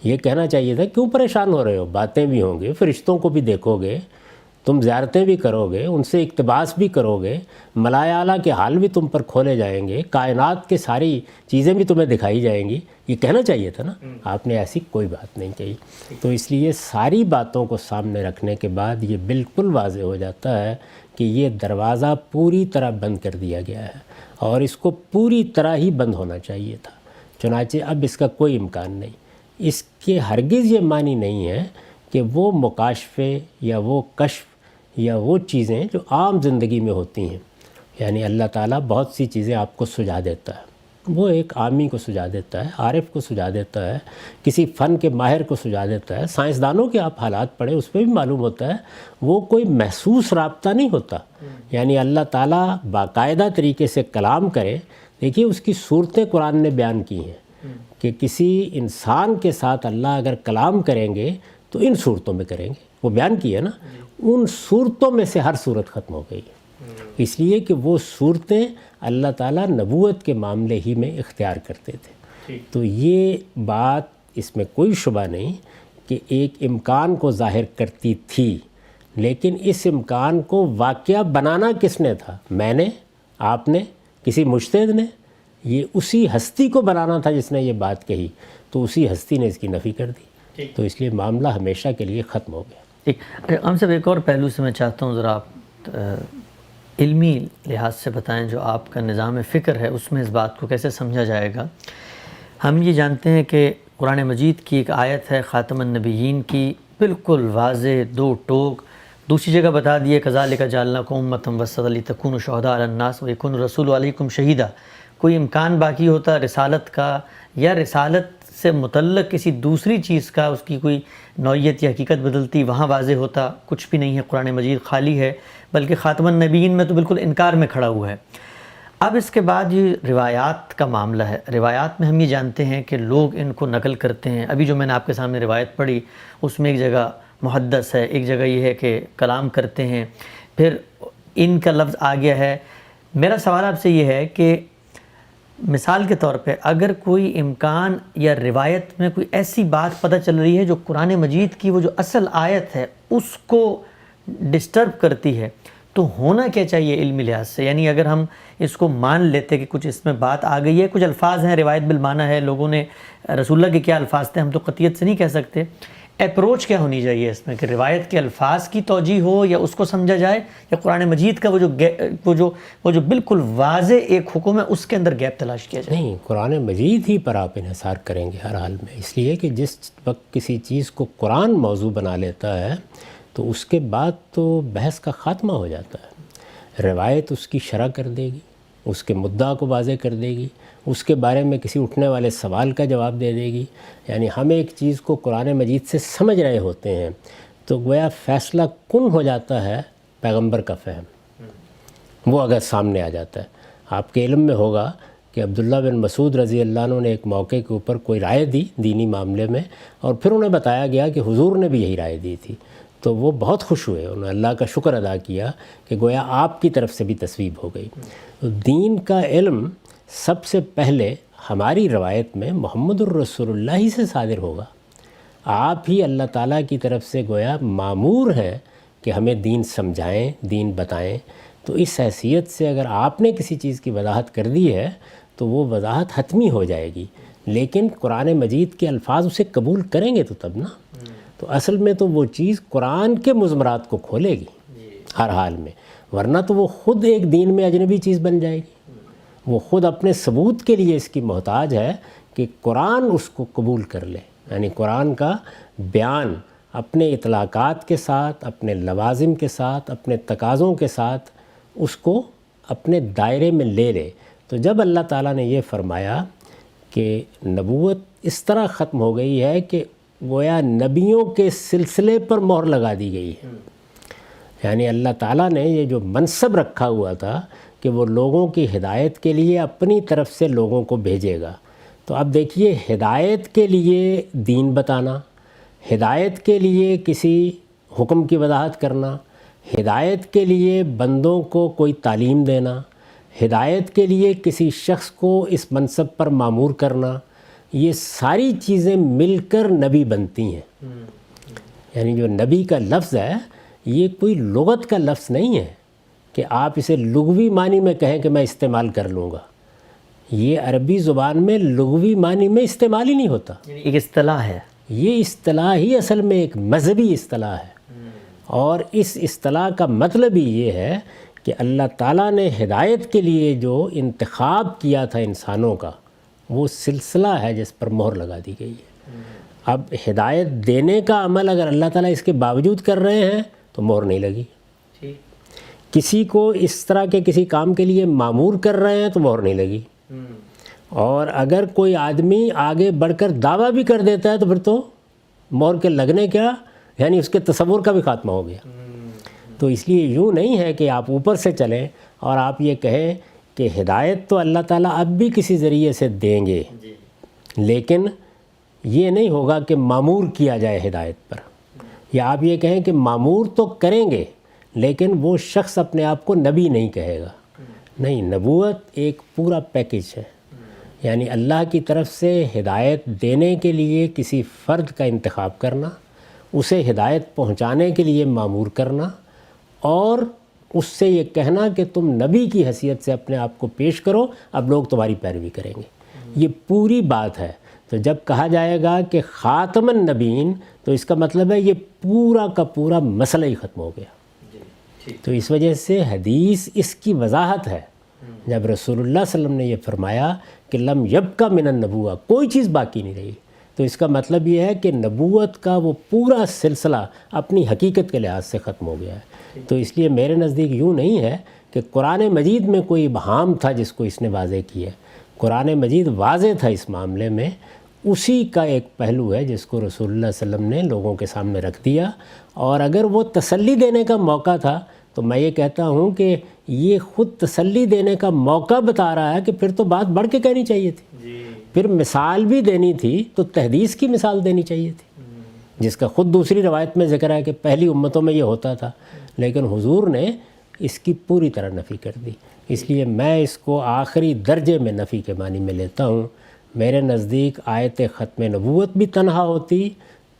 یہ کہنا چاہیے تھا کیوں پریشان ہو رہے ہو، باتیں بھی ہوں گے، فرشتوں کو بھی دیکھو گے، تم زیارتیں بھی کرو گے، ان سے اقتباس بھی کرو گے، ملائے اعلیٰ کے حال بھی تم پر کھولے جائیں گے، کائنات کے ساری چیزیں بھی تمہیں دکھائی جائیں گی، یہ کہنا چاہیے تھا نا۔ آپ نے ایسی کوئی بات نہیں کہی۔ تو اس لیے ساری باتوں کو سامنے رکھنے کے بعد یہ بالکل واضح ہو جاتا ہے کہ یہ دروازہ پوری طرح بند کر دیا گیا ہے، اور اس کو پوری طرح ہی بند ہونا چاہیے تھا۔ چنانچہ اب اس کا کوئی امکان نہیں۔ اس کے ہرگز یہ معنی نہیں ہے کہ وہ مکاشفے یا وہ کشف یا وہ چیزیں جو عام زندگی میں ہوتی ہیں. یعنی اللہ تعالیٰ بہت سی چیزیں آپ کو سجھا دیتا ہے. وہ ایک عامی کو سجھا دیتا ہے, عارف کو سجھا دیتا ہے, کسی فن کے ماہر کو سجھا دیتا ہے. سائنسدانوں کے آپ حالات پڑھیں, اس پہ بھی معلوم ہوتا ہے وہ کوئی محسوس رابطہ نہیں ہوتا. یعنی اللہ تعالیٰ باقاعدہ طریقے سے کلام کرے. دیکھیے اس کی صورتیں قرآن نے بیان کی ہیں کہ کسی انسان کے ساتھ اللہ اگر کلام کریں گے تو ان صورتوں میں کریں گے. وہ بیان کی ہے نا, ان صورتوں میں سے ہر صورت ختم ہو گئی. اس لیے کہ وہ صورتیں اللہ تعالیٰ نبوت کے معاملے ہی میں اختیار کرتے تھے. تو یہ بات اس میں کوئی شبہ نہیں کہ ایک امکان کو ظاہر کرتی تھی, لیکن اس امکان کو واقعہ بنانا کس نے تھا؟ میں نے, آپ نے, کسی مجتہد نے؟ یہ اسی ہستی کو بنانا تھا جس نے یہ بات کہی, تو اسی ہستی نے اس کی نفی کر دی. تو اس لیے معاملہ ہمیشہ کے لیے ختم ہو گیا. ٹھیک. ہم سب ایک اور پہلو سے میں چاہتا ہوں ذرا آپ علمی لحاظ سے بتائیں, جو آپ کا نظام فکر ہے اس میں اس بات کو کیسے سمجھا جائے گا. ہم یہ جانتے ہیں کہ قرآن مجید کی ایک آیت ہے خاتم النبیین کی, بالکل واضح, دو ٹوک. دوسری جگہ بتا دیے کذالک جعلناکم امۃ وسطا لتکونوا شہداء علی الناس ویکون الرسول علیکم شہیدا. کوئی امکان باقی ہوتا رسالت کا یا رسالت سے متعلق کسی دوسری چیز کا, اس کی کوئی نوعیت یا حقیقت بدلتی, وہاں واضح ہوتا. کچھ بھی نہیں ہے, قرآن مجید خالی ہے, بلکہ خاتم النبیین میں تو بالکل انکار میں کھڑا ہوا ہے. اب اس کے بعد یہ روایات کا معاملہ ہے. روایات میں ہم یہ جانتے ہیں کہ لوگ ان کو نقل کرتے ہیں. ابھی جو میں نے آپ کے سامنے روایت پڑھی اس میں ایک جگہ محدث ہے, ایک جگہ یہ ہے کہ کلام کرتے ہیں, پھر ان کا لفظ آ گیا ہے. میرا سوال آپ سے یہ ہے کہ مثال کے طور پہ اگر کوئی امکان یا روایت میں کوئی ایسی بات پتہ چل رہی ہے جو قرآن مجید کی وہ جو اصل آیت ہے اس کو ڈسٹرب کرتی ہے, تو ہونا کیا چاہیے علمی لحاظ سے؟ یعنی اگر ہم اس کو مان لیتے کہ کچھ اس میں بات آ گئی ہے, کچھ الفاظ ہیں, روایت بالمعنی ہے, لوگوں نے رسول اللہ کے کیا الفاظ تھے ہم تو قطعیت سے نہیں کہہ سکتے, اپروچ کیا ہونی چاہیے اس میں کہ روایت کے الفاظ کی توجیہ ہو یا اس کو سمجھا جائے, یا قرآن مجید کا وہ جو بالکل واضح ایک حکم ہے اس کے اندر گیپ تلاش کیا جائے؟ نہیں, قرآن مجید ہی پر آپ انحصار کریں گے ہر حال میں, اس لیے کہ جس وقت کسی چیز کو قرآن موضوع بنا لیتا ہے تو اس کے بعد تو بحث کا خاتمہ ہو جاتا ہے. روایت اس کی شرح کر دے گی, اس کے مدعا کو واضح کر دے گی, اس کے بارے میں کسی اٹھنے والے سوال کا جواب دے دے گی. یعنی ہم ایک چیز کو قرآن مجید سے سمجھ رہے ہوتے ہیں تو گویا فیصلہ کن ہو جاتا ہے پیغمبر کا فہم, وہ اگر سامنے آ جاتا ہے. آپ کے علم میں ہوگا کہ عبداللہ بن مسعود رضی اللہ عنہ نے ایک موقع کے اوپر کوئی رائے دی دینی معاملے میں, اور پھر انہیں بتایا گیا کہ حضور نے بھی یہی رائے دی تھی, تو وہ بہت خوش ہوئے, انہوں نے اللہ کا شکر ادا کیا کہ گویا آپ کی طرف سے بھی تصویب ہو گئی. تو دین کا علم سب سے پہلے ہماری روایت میں محمد الرسول اللہ ہی سے صادر ہوگا. آپ ہی اللہ تعالیٰ کی طرف سے گویا مامور ہیں کہ ہمیں دین سمجھائیں, دین بتائیں. تو اس حیثیت سے اگر آپ نے کسی چیز کی وضاحت کر دی ہے تو وہ وضاحت حتمی ہو جائے گی, لیکن قرآن مجید کے الفاظ اسے قبول کریں گے تو تب نا. تو اصل میں تو وہ چیز قرآن کے مضمرات کو کھولے گی ہر حال میں, ورنہ تو وہ خود ایک دین میں اجنبی چیز بن جائے گی. وہ خود اپنے ثبوت کے لیے اس کی محتاج ہے کہ قرآن اس کو قبول کر لے. یعنی قرآن کا بیان اپنے اطلاقات کے ساتھ, اپنے لوازم کے ساتھ, اپنے تقاضوں کے ساتھ اس کو اپنے دائرے میں لے لے. تو جب اللہ تعالیٰ نے یہ فرمایا کہ نبوت اس طرح ختم ہو گئی ہے کہ گویا نبیوں کے سلسلے پر مہر لگا دی گئی ہے, یعنی اللہ تعالیٰ نے یہ جو منصب رکھا ہوا تھا کہ وہ لوگوں کی ہدایت کے لیے اپنی طرف سے لوگوں کو بھیجے گا. تو اب دیکھیے, ہدایت کے لیے دین بتانا, ہدایت کے لیے کسی حکم کی وضاحت کرنا, ہدایت کے لیے بندوں کو کوئی تعلیم دینا, ہدایت کے لیے کسی شخص کو اس منصب پر مامور کرنا, یہ ساری چیزیں مل کر نبی بنتی ہیں. یعنی جو نبی کا لفظ ہے یہ کوئی لغت کا لفظ نہیں ہے کہ آپ اسے لغوی معنی میں کہیں کہ میں استعمال کر لوں گا. یہ عربی زبان میں لغوی معنی میں استعمال ہی نہیں ہوتا, ایک اصطلاح ہے. یہ اصطلاح ہی اصل میں ایک مذہبی اصطلاح ہے, اور اس اصطلاح کا مطلب ہی یہ ہے کہ اللہ تعالیٰ نے ہدایت کے لیے جو انتخاب کیا تھا انسانوں کا, وہ سلسلہ ہے جس پر مہر لگا دی گئی ہے. اب ہدایت دینے کا عمل اگر اللہ تعالیٰ اس کے باوجود کر رہے ہیں تو مہر نہیں لگی. کسی کو اس طرح کے کسی کام کے لیے معمور کر رہے ہیں تو مہر نہیں لگی، اور اگر کوئی آدمی آگے بڑھ کر دعویٰ بھی کر دیتا ہے تو پھر تو مہر کے لگنے کیا یعنی اس کے تصور کا بھی خاتمہ ہو گیا۔ تو اس لیے یوں نہیں ہے کہ آپ اوپر سے چلیں اور آپ یہ کہیں کہ ہدایت تو اللہ تعالیٰ اب بھی کسی ذریعے سے دیں گے، لیکن یہ نہیں ہوگا کہ معمور کیا جائے ہدایت پر، یا آپ یہ کہیں کہ معمور تو کریں گے لیکن وہ شخص اپنے آپ کو نبی نہیں کہے گا۔ نہیں، نبوت ایک پورا پیکج ہے، یعنی اللہ کی طرف سے ہدایت دینے کے لیے کسی فرد کا انتخاب کرنا، اسے ہدایت پہنچانے کے لیے معمور کرنا، اور اس سے یہ کہنا کہ تم نبی کی حیثیت سے اپنے آپ کو پیش کرو، اب لوگ تمہاری پیروی کریں گے۔ یہ پوری بات ہے۔ تو جب کہا جائے گا کہ خاتم النبیین تو اس کا مطلب ہے یہ پورا کا پورا مسئلہ ہی ختم ہو گیا۔ تو اس وجہ سے حدیث اس کی وضاحت ہے۔ جب رسول اللہ صلی اللہ علیہ وسلم نے یہ فرمایا کہ لم یبقى من النبوہ، کوئی چیز باقی نہیں رہی، تو اس کا مطلب یہ ہے کہ نبوت کا وہ پورا سلسلہ اپنی حقیقت کے لحاظ سے ختم ہو گیا ہے۔ تو اس لیے میرے نزدیک یوں نہیں ہے کہ قرآن مجید میں کوئی ابہام تھا جس کو اس نے واضح کیا۔ قرآن مجید واضح تھا اس معاملے میں، اسی کا ایک پہلو ہے جس کو رسول اللہ صلی اللہ علیہ وسلم نے لوگوں کے سامنے رکھ دیا، اور اگر وہ تسلی دینے کا موقع تھا تو میں یہ کہتا ہوں کہ یہ خود تسلی دینے کا موقع بتا رہا ہے کہ پھر تو بات بڑھ کے کہنی چاہیے تھی، پھر مثال بھی دینی تھی تو تحدیث کی مثال دینی چاہیے تھی، جس کا خود دوسری روایت میں ذکر ہے کہ پہلی امتوں میں یہ ہوتا تھا، لیکن حضور نے اس کی پوری طرح نفی کر دی۔ اس لیے میں اس کو آخری درجے میں نفی کے معنی میں لیتا ہوں۔ میرے نزدیک آیت ختم نبوت بھی تنہا ہوتی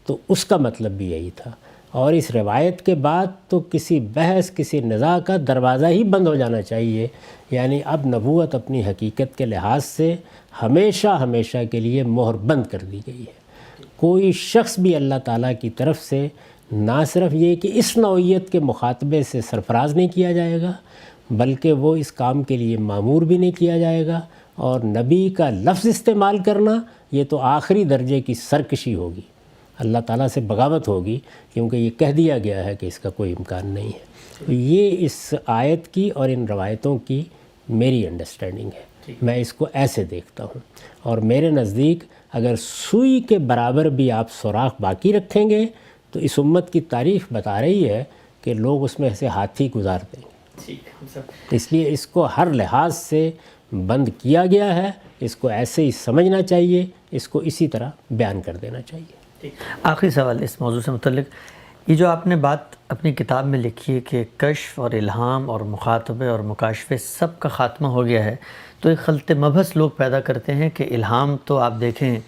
تو اس کا مطلب بھی یہی تھا، اور اس روایت کے بعد تو کسی بحث کسی نزاع کا دروازہ ہی بند ہو جانا چاہیے، یعنی اب نبوت اپنی حقیقت کے لحاظ سے ہمیشہ ہمیشہ کے لیے مہر بند کر دی گئی ہے۔ کوئی شخص بھی اللہ تعالیٰ کی طرف سے نہ صرف یہ کہ اس نوعیت کے مخاطبے سے سرفراز نہیں کیا جائے گا، بلکہ وہ اس کام کے لیے معمور بھی نہیں کیا جائے گا، اور نبی کا لفظ استعمال کرنا یہ تو آخری درجے کی سرکشی ہوگی، اللہ تعالیٰ سے بغاوت ہوگی، کیونکہ یہ کہہ دیا گیا ہے کہ اس کا کوئی امکان نہیں ہے۔ تو یہ اس آیت کی اور ان روایتوں کی میری انڈرسٹینڈنگ ہے، میں اس کو ایسے دیکھتا ہوں، اور میرے نزدیک اگر سوئی کے برابر بھی آپ سوراخ باقی رکھیں گے تو اس امت کی تاریخ بتا رہی ہے کہ لوگ اس میں سے ہاتھی گزار دیں گے۔ اس لیے اس کو ہر لحاظ سے بند کیا گیا ہے، اس کو ایسے ہی سمجھنا چاہیے، اس کو اسی طرح بیان کر دینا چاہیے۔ آخری سوال اس موضوع سے متعلق، یہ جو آپ نے بات اپنی کتاب میں لکھی ہے کہ کشف اور الہام اور مخاطبے اور مکاشفے سب کا خاتمہ ہو گیا ہے، تو ایک خلط مبحث لوگ پیدا کرتے ہیں کہ الہام تو آپ دیکھیں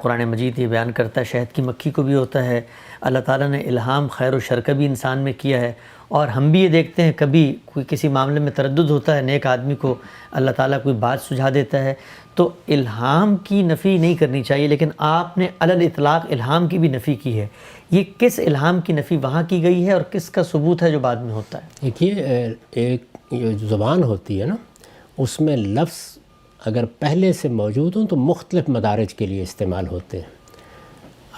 قرآن مجید یہ بیان کرتا ہے شہد کی مکھی کو بھی ہوتا ہے، اللہ تعالیٰ نے الہام خیر و شر کا بھی انسان میں کیا ہے، اور ہم بھی یہ دیکھتے ہیں کبھی کوئی کسی معاملے میں تردد ہوتا ہے، نیک آدمی کو اللہ تعالیٰ کوئی بات سجھا دیتا ہے، تو الہام کی نفی نہیں کرنی چاہیے، لیکن آپ نے علی الاطلاق الہام کی بھی نفی کی ہے۔ یہ کس الہام کی نفی وہاں کی گئی ہے اور کس کا ثبوت ہے جو بعد میں ہوتا ہے؟ دیکھیے، ایک زبان ہوتی ہے نا، اس میں لفظ اگر پہلے سے موجود ہوں تو مختلف مدارج کے لیے استعمال ہوتے ہیں۔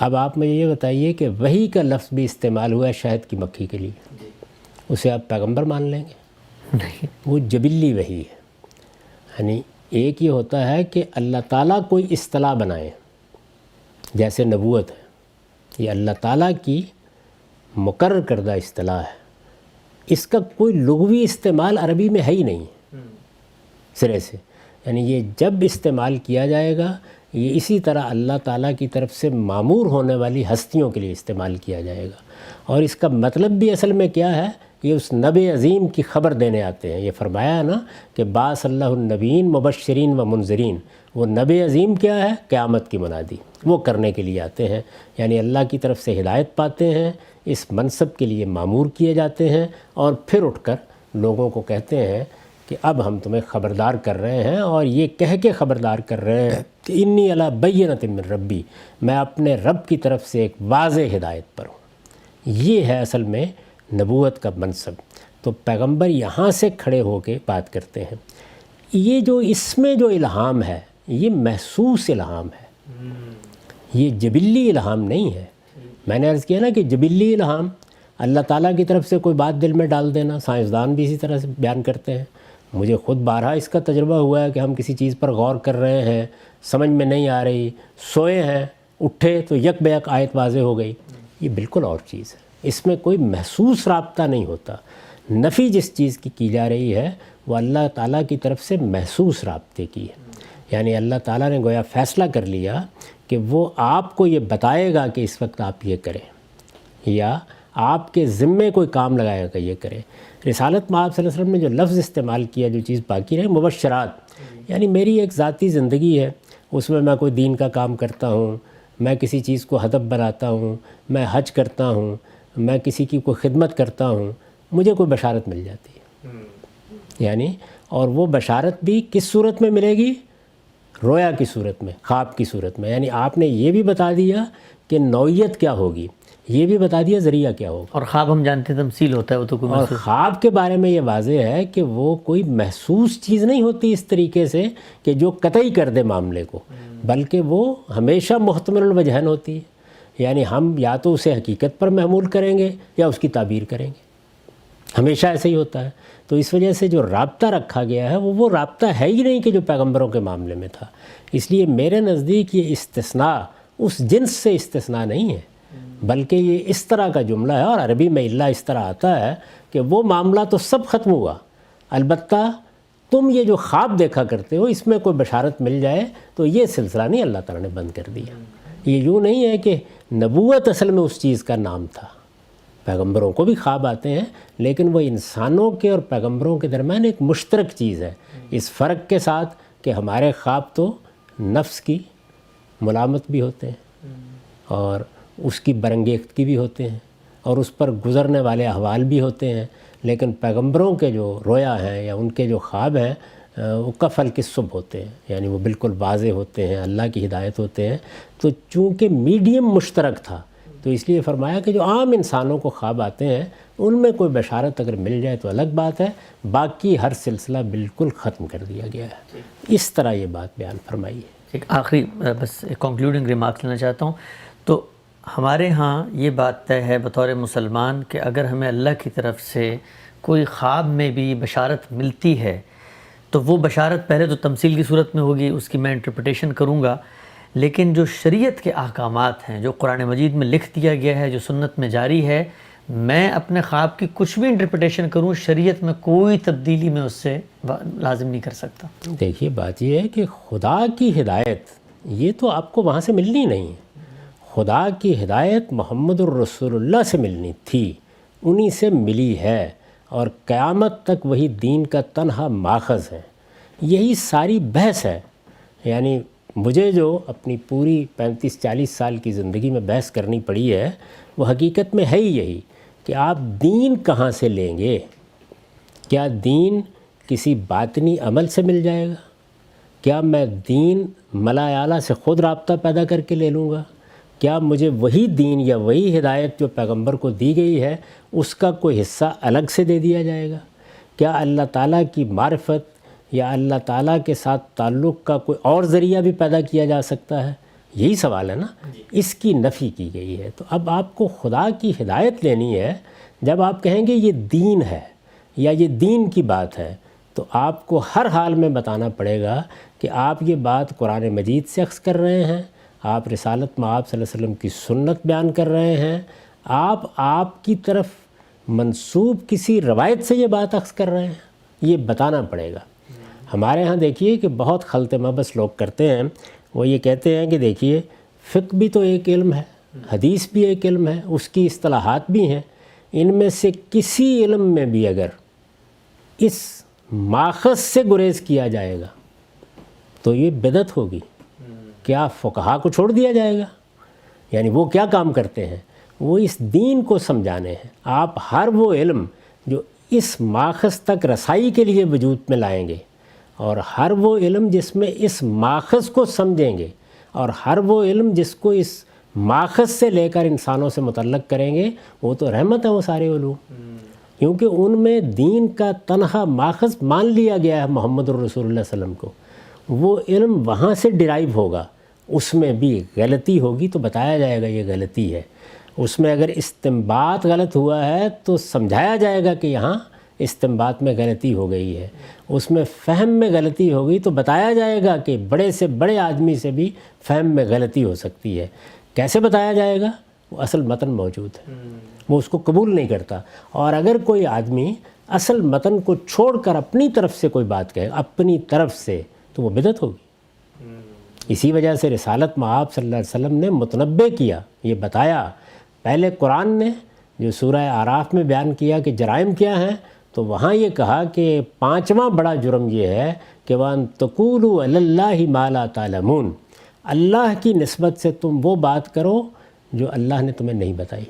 اب آپ مجھے یہ بتائیے کہ وحی کا لفظ بھی استعمال ہوا ہے شہد کی مکھی کے لیے، اسے آپ پیغمبر مان لیں گے؟ نہیں، وہ جبلی وحی ہے۔ یعنی ایک یہ ہوتا ہے کہ اللہ تعالیٰ کوئی اصطلاح بنائے، جیسے نبوت ہے، یہ اللہ تعالیٰ کی مقرر کردہ اصطلاح ہے، اس کا کوئی لغوی استعمال عربی میں ہے ہی نہیں سرے سے، یعنی یہ جب استعمال کیا جائے گا یہ اسی طرح اللہ تعالیٰ کی طرف سے معمور ہونے والی ہستیوں کے لیے استعمال کیا جائے گا، اور اس کا مطلب بھی اصل میں کیا ہے، یہ اس نبی عظیم کی خبر دینے آتے ہیں۔ یہ فرمایا ہے نا کہ بعث اللہ النبیین مبشرین و منذرین، وہ نبی عظیم کیا ہے؟ قیامت کی منادی، وہ کرنے کے لیے آتے ہیں، یعنی اللہ کی طرف سے ہدایت پاتے ہیں، اس منصب کے لیے معمور کیے جاتے ہیں، اور پھر اٹھ کر لوگوں کو کہتے ہیں کہ اب ہم تمہیں خبردار کر رہے ہیں، اور یہ کہہ کے خبردار کر رہے ہیں کہ انی علی بینۃ من ربی، میں اپنے رب کی طرف سے ایک واضح ہدایت پر ہوں۔ یہ ہے اصل میں نبوت کا منصب۔ تو پیغمبر یہاں سے کھڑے ہو کے بات کرتے ہیں۔ یہ جو اس میں جو الہام ہے یہ محسوس الہام ہے، یہ جبلی الہام نہیں ہے۔ میں نے عرض کیا نا کہ جبلی الہام اللہ تعالیٰ کی طرف سے کوئی بات دل میں ڈال دینا، سائنسدان بھی اسی طرح سے بیان کرتے ہیں. مجھے خود بارہا اس کا تجربہ ہوا ہے کہ ہم کسی چیز پر غور کر رہے ہیں، سمجھ میں نہیں آ رہی، سوئے ہیں، اٹھے تو یک بیک آیت واضح ہو گئی. یہ بالکل اور چیز ہے، اس میں کوئی محسوس رابطہ نہیں ہوتا. نفی جس چیز کی جا رہی ہے وہ اللہ تعالیٰ کی طرف سے محسوس رابطے کی ہے. یعنی اللہ تعالیٰ نے گویا فیصلہ کر لیا کہ وہ آپ کو یہ بتائے گا کہ اس وقت آپ یہ کریں، یا آپ کے ذمے کوئی کام لگائے گا کہ یہ کریں. رسالت میں آپ صلی اللہ علیہ وسلم نے جو لفظ استعمال کیا، جو چیز باقی رہے، مبشرات. یعنی میری ایک ذاتی زندگی ہے، اس میں کوئی دین کا کام کرتا ہوں، میں کسی چیز کو ہدف بناتا ہوں، میں حج کرتا ہوں، میں کسی کی کوئی خدمت کرتا ہوں، مجھے کوئی بشارت مل جاتی ہے. یعنی اور وہ بشارت بھی کس صورت میں ملے گی؟ رویا کی صورت میں، خواب کی صورت میں. یعنی آپ نے یہ بھی بتا دیا کہ نوعیت کیا ہوگی، یہ بھی بتا دیا ذریعہ کیا ہوگا. اور خواب ہم جانتے ہیں تمثیل ہوتا ہے، وہ تو کوئی اور خواب کے بارے میں یہ واضح ہے کہ وہ کوئی محسوس چیز نہیں ہوتی اس طریقے سے کہ جو قطعی کر دے معاملے کو، بلکہ وہ ہمیشہ محتمل الوجہین ہوتی ہے. یعنی ہم یا تو اسے حقیقت پر محمول کریں گے یا اس کی تعبیر کریں گے، ہمیشہ ایسے ہی ہوتا ہے. تو اس وجہ سے جو رابطہ رکھا گیا ہے وہ رابطہ ہے ہی نہیں کہ جو پیغمبروں کے معاملے میں تھا. اس لیے میرے نزدیک یہ استثناء اس جنس سے استثناء نہیں ہے، بلکہ یہ اس طرح کا جملہ ہے. اور عربی میں الا اس طرح آتا ہے کہ وہ معاملہ تو سب ختم ہوا، البتہ تم یہ جو خواب دیکھا کرتے ہو اس میں کوئی بشارت مل جائے تو یہ سلسلہ نہیں اللہ تعالیٰ نے بند کر دیا. یہ یوں نہیں ہے کہ نبوت اصل میں اس چیز کا نام تھا. پیغمبروں کو بھی خواب آتے ہیں، لیکن وہ انسانوں کے اور پیغمبروں کے درمیان ایک مشترک چیز ہے، اس فرق کے ساتھ کہ ہمارے خواب تو نفس کی ملامت بھی ہوتے ہیں اور اس کی برانگیختگی بھی ہوتے ہیں اور اس پر گزرنے والے احوال بھی ہوتے ہیں. لیکن پیغمبروں کے جو رویا ہیں یا ان کے جو خواب ہیں وہ کفل کے صبح ہوتے ہیں، یعنی وہ بالکل واضح ہوتے ہیں، اللہ کی ہدایت ہوتے ہیں. تو چونکہ میڈیم مشترک تھا تو اس لیے فرمایا کہ جو عام انسانوں کو خواب آتے ہیں ان میں کوئی بشارت اگر مل جائے تو الگ بات ہے، باقی ہر سلسلہ بالکل ختم کر دیا گیا ہے. اس طرح یہ بات بیان فرمائی ہے. ایک آخری بس ایک کنکلوڈنگ ریمارکس لینا چاہتا ہوں. تو ہمارے ہاں یہ بات طے ہے بطور مسلمان کہ اگر ہمیں اللہ کی طرف سے کوئی خواب میں بھی بشارت ملتی ہے تو وہ بشارت پہلے تو تمثیل کی صورت میں ہوگی، اس کی میں انٹرپریٹیشن کروں گا، لیکن جو شریعت کے احکامات ہیں، جو قرآن مجید میں لکھ دیا گیا ہے، جو سنت میں جاری ہے، میں اپنے خواب کی کچھ بھی انٹرپریٹیشن کروں، شریعت میں کوئی تبدیلی میں اس سے لازم نہیں کر سکتا. دیکھیے بات یہ ہے کہ خدا کی ہدایت یہ تو آپ کو وہاں سے ملنی نہیں ہے. خدا کی ہدایت محمد الرسول اللہ سے ملنی تھی، انہی سے ملی ہے، اور قیامت تک وہی دین کا تنہا ماخذ ہے. یہی ساری بحث ہے. یعنی مجھے جو اپنی پوری 35-40 سال کی زندگی میں بحث کرنی پڑی ہے وہ حقیقت میں ہے ہی یہی کہ آپ دین کہاں سے لیں گے. کیا دین کسی باطنی عمل سے مل جائے گا؟ کیا میں دین ملا اعلیٰ سے خود رابطہ پیدا کر کے لے لوں گا؟ کیا مجھے وہی دین یا وہی ہدایت جو پیغمبر کو دی گئی ہے اس کا کوئی حصہ الگ سے دے دیا جائے گا؟ کیا اللہ تعالیٰ کی معرفت یا اللہ تعالیٰ کے ساتھ تعلق کا کوئی اور ذریعہ بھی پیدا کیا جا سکتا ہے؟ یہی سوال ہے نا. اس کی نفی کی گئی ہے. تو اب آپ کو خدا کی ہدایت لینی ہے. جب آپ کہیں گے یہ دین ہے یا یہ دین کی بات ہے تو آپ کو ہر حال میں بتانا پڑے گا کہ آپ یہ بات قرآن مجید سے اخذ کر رہے ہیں، آپ رسالت میں آپ صلی اللہ علیہ وسلم کی سنت بیان کر رہے ہیں، آپ کی طرف منسوب کسی روایت سے یہ بات اخذ کر رہے ہیں، یہ بتانا پڑے گا. ہمارے ہاں دیکھیے کہ بہت خلط مبس لوگ کرتے ہیں. وہ یہ کہتے ہیں کہ دیکھیے فقہ بھی تو ایک علم ہے، حدیث بھی ایک علم ہے، اس کی اصطلاحات بھی ہیں. ان میں سے کسی علم میں بھی اگر اس ماخذ سے گریز کیا جائے گا تو یہ بدعت ہوگی. کیا فقہا کو چھوڑ دیا جائے گا؟ یعنی وہ کیا کام کرتے ہیں؟ وہ اس دین کو سمجھانے ہیں. آپ ہر وہ علم جو اس ماخذ تک رسائی کے لیے وجود میں لائیں گے، اور ہر وہ علم جس میں اس ماخذ کو سمجھیں گے، اور ہر وہ علم جس کو اس ماخذ سے لے کر انسانوں سے متعلق کریں گے، وہ تو رحمت ہے وہ سارے علوم. کیونکہ ان میں دین کا تنہا ماخذ مان لیا گیا ہے محمد الرسول اللہ صلی اللہ علیہ وسلم کو. وہ علم وہاں سے ڈرائیو ہوگا. اس میں بھی غلطی ہوگی تو بتایا جائے گا یہ غلطی ہے. اس میں اگر استنباط غلط ہوا ہے تو سمجھایا جائے گا کہ یہاں استنباط میں غلطی ہو گئی ہے، اس میں فہم میں غلطی ہوگی تو بتایا جائے گا کہ بڑے سے بڑے آدمی سے بھی فہم میں غلطی ہو سکتی ہے۔ کیسے بتایا جائے گا؟ وہ اصل متن موجود ہے، وہ اس کو قبول نہیں کرتا۔ اور اگر کوئی آدمی اصل متن کو چھوڑ کر اپنی طرف سے کوئی بات کہے، اپنی طرف سے، تو وہ بدعت ہوگی۔ اسی وجہ سے رسالت مآب صلی اللہ علیہ وسلم نے متنبع کیا، یہ بتایا۔ پہلے قرآن نے جو سورہ اعراف میں بیان کیا کہ جرائم کیا ہیں، تو وہاں یہ کہا کہ 5واں بڑا جرم یہ ہے کہ وَأَن تَقُولُوا عَلَى اللَّهِ مَا لَا تَعْلَمُونَ، اللہ کی نسبت سے تم وہ بات کرو جو اللہ نے تمہیں نہیں بتائی۔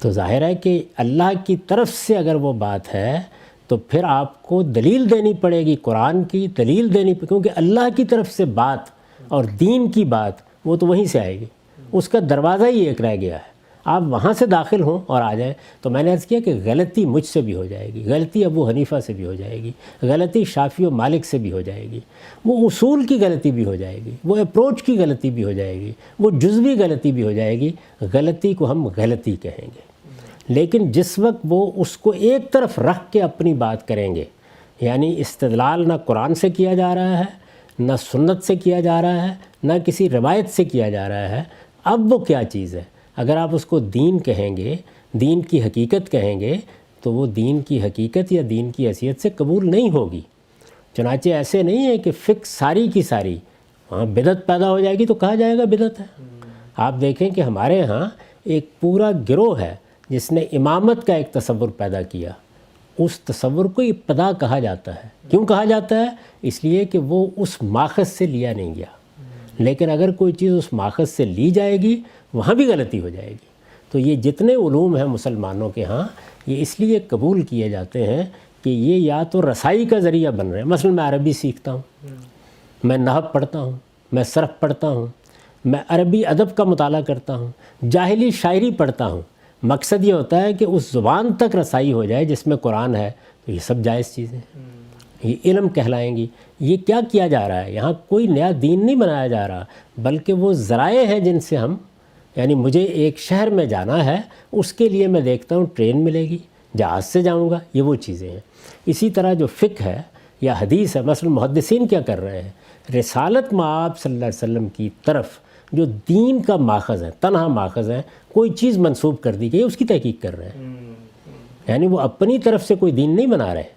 تو ظاہر ہے کہ اللہ کی طرف سے اگر وہ بات ہے تو پھر آپ کو دلیل دینی پڑے گی، قرآن کی دلیل دینی پڑے گی، کیونکہ اللہ کی طرف سے بات اور دین کی بات وہ تو وہیں سے آئے گی، اس کا دروازہ ہی ایک رہ گیا ہے۔ آپ وہاں سے داخل ہوں اور آ جائیں تو میں نے عرض کیا کہ غلطی مجھ سے بھی ہو جائے گی، غلطی ابو حنیفہ سے بھی ہو جائے گی، غلطی شافعی و مالک سے بھی ہو جائے گی، وہ اصول کی غلطی بھی ہو جائے گی، وہ اپروچ کی غلطی بھی ہو جائے گی، وہ جزوی غلطی بھی ہو جائے گی۔ غلطی کو ہم غلطی کہیں گے، لیکن جس وقت وہ اس کو ایک طرف رکھ کے اپنی بات کریں گے، یعنی استدلال نہ قرآن سے کیا جا رہا ہے، نہ سنت سے کیا جا رہا ہے، نہ کسی روایت سے کیا جا رہا ہے، اب وہ کیا چیز ہے؟ اگر آپ اس کو دین کہیں گے، دین کی حقیقت کہیں گے، تو وہ دین کی حقیقت یا دین کی حیثیت سے قبول نہیں ہوگی۔ چنانچہ ایسے نہیں ہے کہ فقہ ساری کی ساری وہاں بدعت پیدا ہو جائے گی تو کہا جائے گا بدعت ہے۔ آپ دیکھیں کہ ہمارے ہاں ایک پورا گروہ ہے جس نے امامت کا ایک تصور پیدا کیا، اس تصور کو ابتداء کہا جاتا ہے۔ کیوں کہا جاتا ہے؟ اس لیے کہ وہ اس ماخذ سے لیا نہیں گیا، لیکن اگر کوئی چیز اس ماخذ سے لی جائے گی وہاں بھی غلطی ہو جائے گی۔ تو یہ جتنے علوم ہیں مسلمانوں کے ہاں، یہ اس لیے قبول کیے جاتے ہیں کہ یہ یا تو رسائی کا ذریعہ بن رہے ہیں۔ مثلا میں عربی سیکھتا ہوں، میں نحو پڑھتا ہوں، میں صرف پڑھتا ہوں، میں عربی ادب کا مطالعہ کرتا ہوں، جاہلی شاعری پڑھتا ہوں، مقصد یہ ہوتا ہے کہ اس زبان تک رسائی ہو جائے جس میں قرآن ہے، تو یہ سب جائز چیزیں یہ علم کہلائیں گی۔ یہ کیا کیا جا رہا ہے؟ یہاں کوئی نیا دین نہیں بنایا جا رہا، بلکہ وہ ذرائع ہیں جن سے ہم، یعنی مجھے ایک شہر میں جانا ہے، اس کے لیے میں دیکھتا ہوں ٹرین ملے گی، جہاز سے جاؤں گا، یہ وہ چیزیں ہیں۔ اسی طرح جو فقہ ہے یا حدیث ہے، مثلا محدثین کیا کر رہے ہیں؟ رسالت مآب صلی اللہ علیہ وسلم کی طرف جو دین کا ماخذ ہے، تنہا ماخذ ہے، کوئی چیز منسوب کر دی گئی، اس کی تحقیق کر رہے ہیں۔ یعنی وہ اپنی طرف سے کوئی دین نہیں بنا رہے،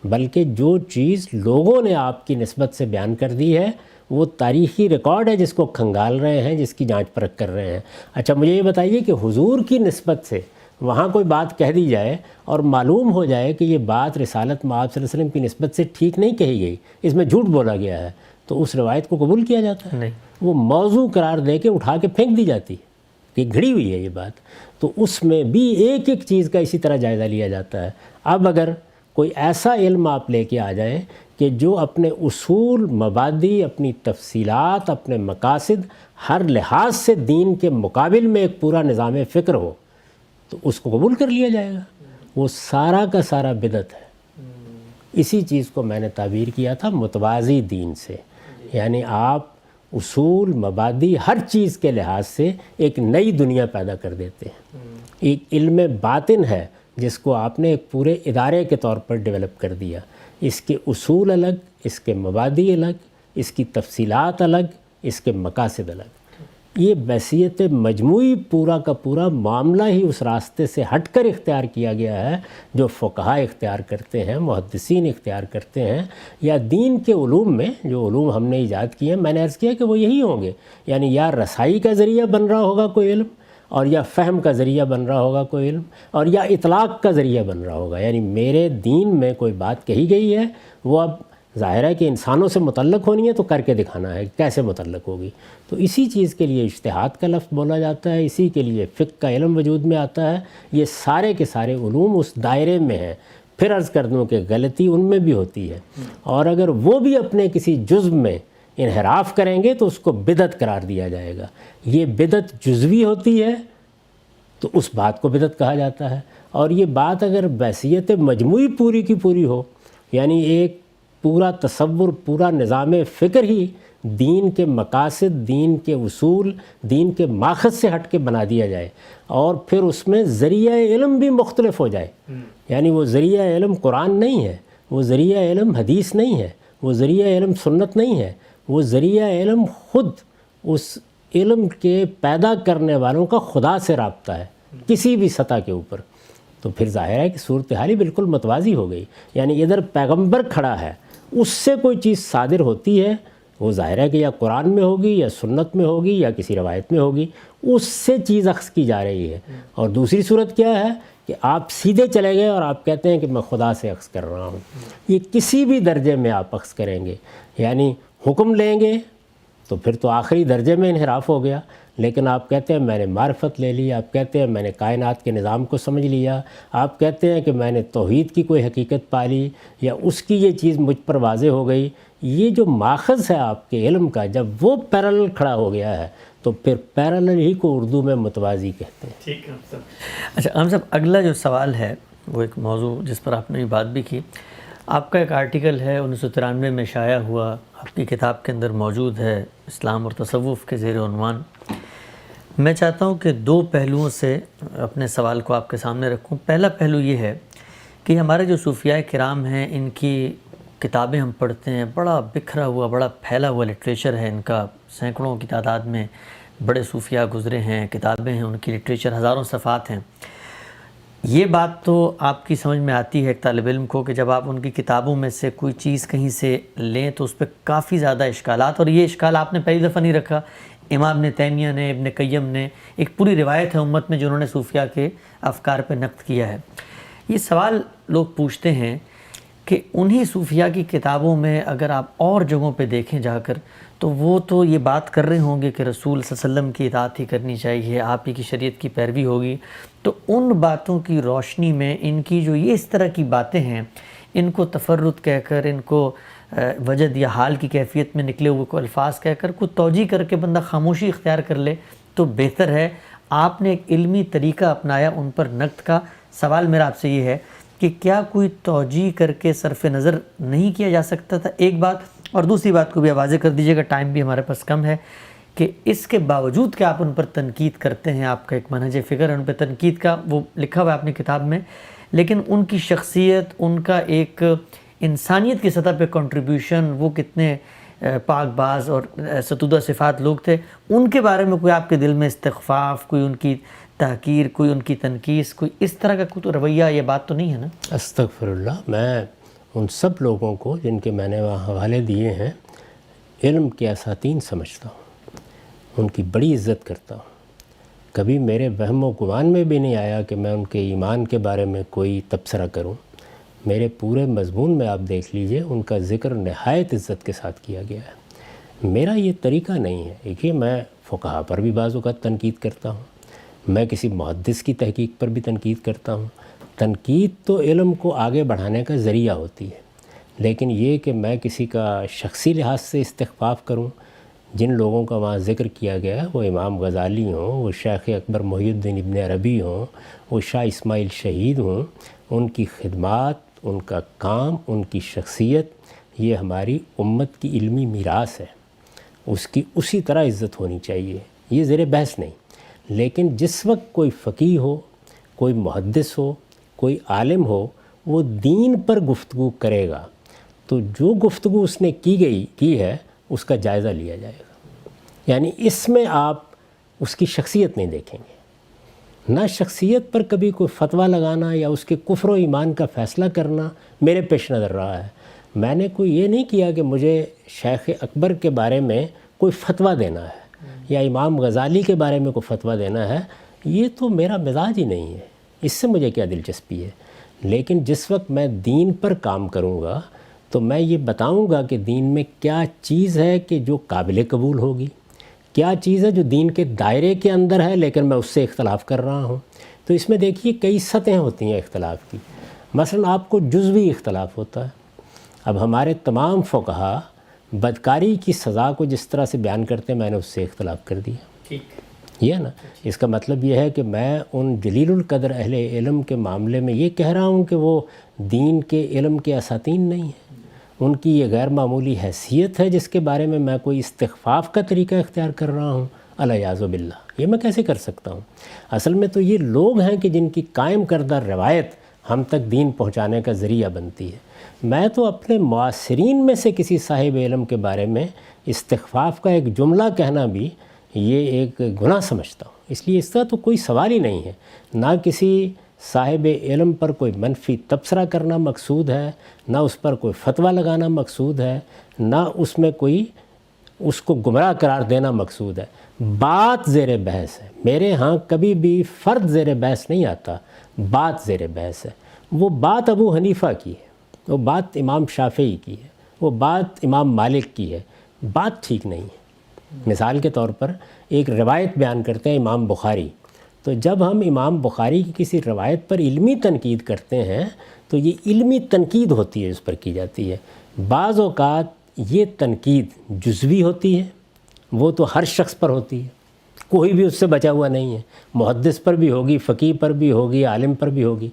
بلکہ جو چیز لوگوں نے آپ کی نسبت سے بیان کر دی ہے وہ تاریخی ریکارڈ ہے جس کو کھنگال رہے ہیں، جس کی جانچ پرکھ کر رہے ہیں۔ اچھا مجھے یہ بتائیے کہ حضور کی نسبت سے وہاں کوئی بات کہہ دی جائے اور معلوم ہو جائے کہ یہ بات رسالت مآب صلی اللہ علیہ وسلم کی نسبت سے ٹھیک نہیں کہی گئی، اس میں جھوٹ بولا گیا ہے، تو اس روایت کو قبول کیا جاتا ہے؟ نہیں، وہ موضوع قرار دے کے اٹھا کے پھینک دی جاتی ہے کہ گھڑی ہوئی ہے یہ بات۔ تو اس میں بھی ایک ایک چیز کا اسی طرح جائزہ لیا جاتا ہے۔ اب اگر کوئی ایسا علم آپ لے کے آ جائیں کہ جو اپنے اصول، مبادی، اپنی تفصیلات، اپنے مقاصد، ہر لحاظ سے دین کے مقابل میں ایک پورا نظام فکر ہو، تو اس کو قبول کر لیا جائے گا۔ وہ سارا کا سارا بدعت ہے۔ اسی چیز کو میں نے تعبیر کیا تھا متوازی دین سے، یعنی آپ اصول، مبادی، ہر چیز کے لحاظ سے ایک نئی دنیا پیدا کر دیتے ہیں۔ ایک علم باطن ہے جس کو آپ نے ایک پورے ادارے کے طور پر ڈیولپ کر دیا۔ اس کے اصول الگ، اس کے مبادی الگ، اس کی تفصیلات الگ، اس کے مقاصد الگ۔ یہ بحثیت مجموعی پورا کا پورا معاملہ ہی اس راستے سے ہٹ کر اختیار کیا گیا ہے جو فقہاء اختیار کرتے ہیں، محدثین اختیار کرتے ہیں، یا دین کے علوم میں جو علوم ہم نے ایجاد کیے ہیں۔ میں نے عرض کیا کہ وہ یہی ہوں گے، یعنی یا رسائی کا ذریعہ بن رہا ہوگا کوئی علم، اور یا فہم کا ذریعہ بن رہا ہوگا کوئی علم، اور یا اطلاق کا ذریعہ بن رہا ہوگا۔ یعنی میرے دین میں کوئی بات کہی گئی ہے، وہ اب ظاہر ہے کہ انسانوں سے متعلق ہونی ہے تو کر کے دکھانا ہے کیسے متعلق ہوگی۔ تو اسی چیز کے لیے اجتہاد کا لفظ بولا جاتا ہے، اسی کے لیے فقہ کا علم وجود میں آتا ہے۔ یہ سارے کے سارے علوم اس دائرے میں ہیں۔ پھر عرض کر دوں کہ غلطی ان میں بھی ہوتی ہے، اور اگر وہ بھی اپنے کسی جزو میں انحراف کریں گے تو اس کو بدعت قرار دیا جائے گا۔ یہ بدعت جزوی ہوتی ہے تو اس بات کو بدعت کہا جاتا ہے، اور یہ بات اگر بحثیت مجموعی پوری کی پوری ہو، یعنی ایک پورا تصور، پورا نظام فکر ہی دین کے مقاصد، دین کے اصول، دین کے ماخذ سے ہٹ کے بنا دیا جائے، اور پھر اس میں ذریعہ علم بھی مختلف ہو جائے. یعنی وہ ذریعہ علم قرآن نہیں ہے، وہ ذریعہ علم حدیث نہیں ہے، وہ ذریعہ علم سنت نہیں ہے، وہ ذریعہ علم خود اس علم کے پیدا کرنے والوں کا خدا سے رابطہ ہے کسی بھی سطح کے اوپر. تو پھر ظاہر ہے کہ صورتحال ہی بالکل متوازی ہو گئی. یعنی ادھر پیغمبر کھڑا ہے، اس سے کوئی چیز صادر ہوتی ہے، وہ ظاہر ہے کہ یا قرآن میں ہوگی یا سنت میں ہوگی یا کسی روایت میں ہوگی، اس سے چیز اخذ کی جا رہی ہے. اور دوسری صورت کیا ہے کہ آپ سیدھے چلے گئے اور آپ کہتے ہیں کہ میں خدا سے اخذ کر رہا ہوں. یہ کسی بھی درجے میں آپ اخذ کریں گے، یعنی حکم لیں گے تو پھر تو آخری درجے میں انحراف ہو گیا. لیکن آپ کہتے ہیں میں نے معرفت لے لی، آپ کہتے ہیں میں نے کائنات کے نظام کو سمجھ لیا، آپ کہتے ہیں کہ میں نے توحید کی کوئی حقیقت پا لی یا اس کی یہ چیز مجھ پر واضح ہو گئی. یہ جو ماخذ ہے آپ کے علم کا، جب وہ پیرالل کھڑا ہو گیا ہے تو پھر پیرالل ہی کو اردو میں متوازی کہتے ہیں. ٹھیک ہے سر. اچھا ہم صاحب، اگلا جو سوال ہے وہ ایک موضوع جس پر آپ نے بات بھی کی. آپ کا ایک آرٹیکل ہے 1993 میں شائع ہوا، آپ کی کتاب کے اندر موجود ہے، اسلام اور تصوف کے زیر عنوان. میں چاہتا ہوں کہ دو پہلوؤں سے اپنے سوال کو آپ کے سامنے رکھوں. پہلا پہلو یہ ہے کہ ہمارے جو صوفیاء کرام ہیں، ان کی کتابیں ہم پڑھتے ہیں، بڑا بکھرا ہوا، بڑا پھیلا ہوا لٹریچر ہے ان کا، سینکڑوں کی تعداد میں بڑے صوفیاء گزرے ہیں، کتابیں ہیں ان کی، لٹریچر ہزاروں صفحات ہیں. یہ بات تو آپ کی سمجھ میں آتی ہے ایک طالب علم کو کہ جب آپ ان کی کتابوں میں سے کوئی چیز کہیں سے لیں تو اس پہ کافی زیادہ اشکالات، اور یہ اشکال آپ نے پہلی دفعہ نہیں رکھا، امام ابن تیمیہ نے، ابن قیم نے، ایک پوری روایت ہے امت میں جنہوں نے صوفیاء کے افکار پہ نقد کیا ہے. یہ سوال لوگ پوچھتے ہیں کہ انہی صوفیاء کی کتابوں میں اگر آپ اور جگہوں پہ دیکھیں جا کر تو وہ تو یہ بات کر رہے ہوں گے کہ رسول صلی اللہ علیہ وسلم کی اطاعت ہی کرنی چاہیے، آپ ہی کی شریعت کی پیروی ہوگی. تو ان باتوں کی روشنی میں ان کی جو یہ اس طرح کی باتیں ہیں، ان کو تفرد کہہ کر، ان کو وجد یا حال کی کیفیت میں نکلے ہوئے کو الفاظ کہہ کر کوئی توجیہ کر کے بندہ خاموشی اختیار کر لے تو بہتر ہے. آپ نے ایک علمی طریقہ اپنایا ان پر نقد کا. سوال میرا آپ سے یہ ہے کہ کیا کوئی توجیہ کر کے صرف نظر نہیں کیا جا سکتا تھا؟ ایک بات. اور دوسری بات کو بھی واضح کر دیجیے گا، ٹائم بھی ہمارے پاس کم ہے، کہ اس کے باوجود کہ آپ ان پر تنقید کرتے ہیں، آپ کا ایک منہج فکر ہے ان پہ تنقید کا، وہ لکھا ہوا ہے آپ نے کتاب میں، لیکن ان کی شخصیت، ان کا ایک انسانیت کی سطح پہ کنٹریبیوشن، وہ کتنے پاک باز اور ستودہ صفات لوگ تھے، ان کے بارے میں کوئی آپ کے دل میں استخفاف، کوئی ان کی تحقیر، کوئی ان کی تنقیص، کوئی اس طرح کا کوئی رویہ، یہ بات تو نہیں ہے نا؟ استغفر اللہ. میں ان سب لوگوں کو جن کے میں نے وہاں حوالے دیے ہیں علم کے اساتین سمجھتا ہوں، ان کی بڑی عزت کرتا ہوں. کبھی میرے وہم و گمان میں بھی نہیں آیا کہ میں ان کے ایمان کے بارے میں کوئی تبصرہ کروں. میرے پورے مضمون میں آپ دیکھ لیجئے ان کا ذکر نہایت عزت کے ساتھ کیا گیا ہے. میرا یہ طریقہ نہیں ہے. دیکھیے میں فقہا پر بھی بعض اوقات تنقید کرتا ہوں، میں کسی محدث کی تحقیق پر بھی تنقید کرتا ہوں. تنقید تو علم کو آگے بڑھانے کا ذریعہ ہوتی ہے، لیکن یہ کہ میں کسی کا شخصی لحاظ سے استخفاف کروں. جن لوگوں کا وہاں ذکر کیا گیا ہے، وہ امام غزالی ہوں، وہ شیخ اکبر محی الدین ابن عربی ہوں، وہ شاہ اسماعیل شہید ہوں، ان کی خدمات، ان کا کام، ان کی شخصیت، یہ ہماری امت کی علمی میراث ہے. اس کی اسی طرح عزت ہونی چاہیے، یہ زیر بحث نہیں. لیکن جس وقت کوئی فقیہ ہو، کوئی محدث ہو، کوئی عالم ہو، وہ دین پر گفتگو کرے گا تو جو گفتگو اس نے کی ہے اس کا جائزہ لیا جائے گا. یعنی اس میں آپ اس کی شخصیت نہیں دیکھیں گے. نہ شخصیت پر کبھی کوئی فتویٰ لگانا یا اس کے کفر و ایمان کا فیصلہ کرنا میرے پیش نظر رہا ہے. میں نے کوئی یہ نہیں کیا کہ مجھے شیخ اکبر کے بارے میں کوئی فتویٰ دینا ہے یا امام غزالی کے بارے میں کوئی فتویٰ دینا ہے. یہ تو میرا مزاج ہی نہیں ہے، اس سے مجھے کیا دلچسپی ہے. لیکن جس وقت میں دین پر کام کروں گا تو میں یہ بتاؤں گا کہ دین میں کیا چیز ہے کہ جو قابل قبول ہوگی، کیا چیز ہے جو دین کے دائرے کے اندر ہے لیکن میں اس سے اختلاف کر رہا ہوں. تو اس میں دیکھیے کئی سطحیں ہوتی ہیں اختلاف کی. مثلا آپ کو جزوی اختلاف ہوتا ہے. اب ہمارے تمام فقہا بدکاری کی سزا کو جس طرح سے بیان کرتے ہیں، میں نے اس سے اختلاف کر دیا. ٹھیک یہ ہے نا. اس کا مطلب یہ ہے کہ میں ان جلیل القدر اہل علم کے معاملے میں یہ کہہ رہا ہوں کہ وہ دین کے علم کے اساتین نہیں ہیں، ان کی یہ غیر معمولی حیثیت ہے جس کے بارے میں میں کوئی استخفاف کا طریقہ اختیار کر رہا ہوں؟ الیاذ باللہ، یہ میں کیسے کر سکتا ہوں؟ اصل میں تو یہ لوگ ہیں کہ جن کی قائم کردہ روایت ہم تک دین پہنچانے کا ذریعہ بنتی ہے۔ میں تو اپنے معاصرین میں سے کسی صاحب علم کے بارے میں استخفاف کا ایک جملہ کہنا بھی یہ ایک گناہ سمجھتا ہوں۔ اس لیے اس کا تو کوئی سوال ہی نہیں ہے، نہ کسی صاحب علم پر کوئی منفی تبصرہ کرنا مقصود ہے، نہ اس پر کوئی فتویٰ لگانا مقصود ہے، نہ اس میں کوئی اس کو گمراہ قرار دینا مقصود ہے۔ بات زیر بحث ہے، میرے ہاں کبھی بھی فرد زیر بحث نہیں آتا، بات زیر بحث ہے۔ وہ بات ابو حنیفہ کی ہے، وہ بات امام شافعی کی ہے، وہ بات امام مالک کی ہے، بات ٹھیک نہیں ہے۔ مثال کے طور پر ایک روایت بیان کرتے ہیں امام بخاری، تو جب ہم امام بخاری کی کسی روایت پر علمی تنقید کرتے ہیں تو یہ علمی تنقید ہوتی ہے، اس پر کی جاتی ہے۔ بعض اوقات یہ تنقید جزوی ہوتی ہے، وہ تو ہر شخص پر ہوتی ہے، کوئی بھی اس سے بچا ہوا نہیں ہے، محدث پر بھی ہوگی، فقیہ پر بھی ہوگی، عالم پر بھی ہوگی۔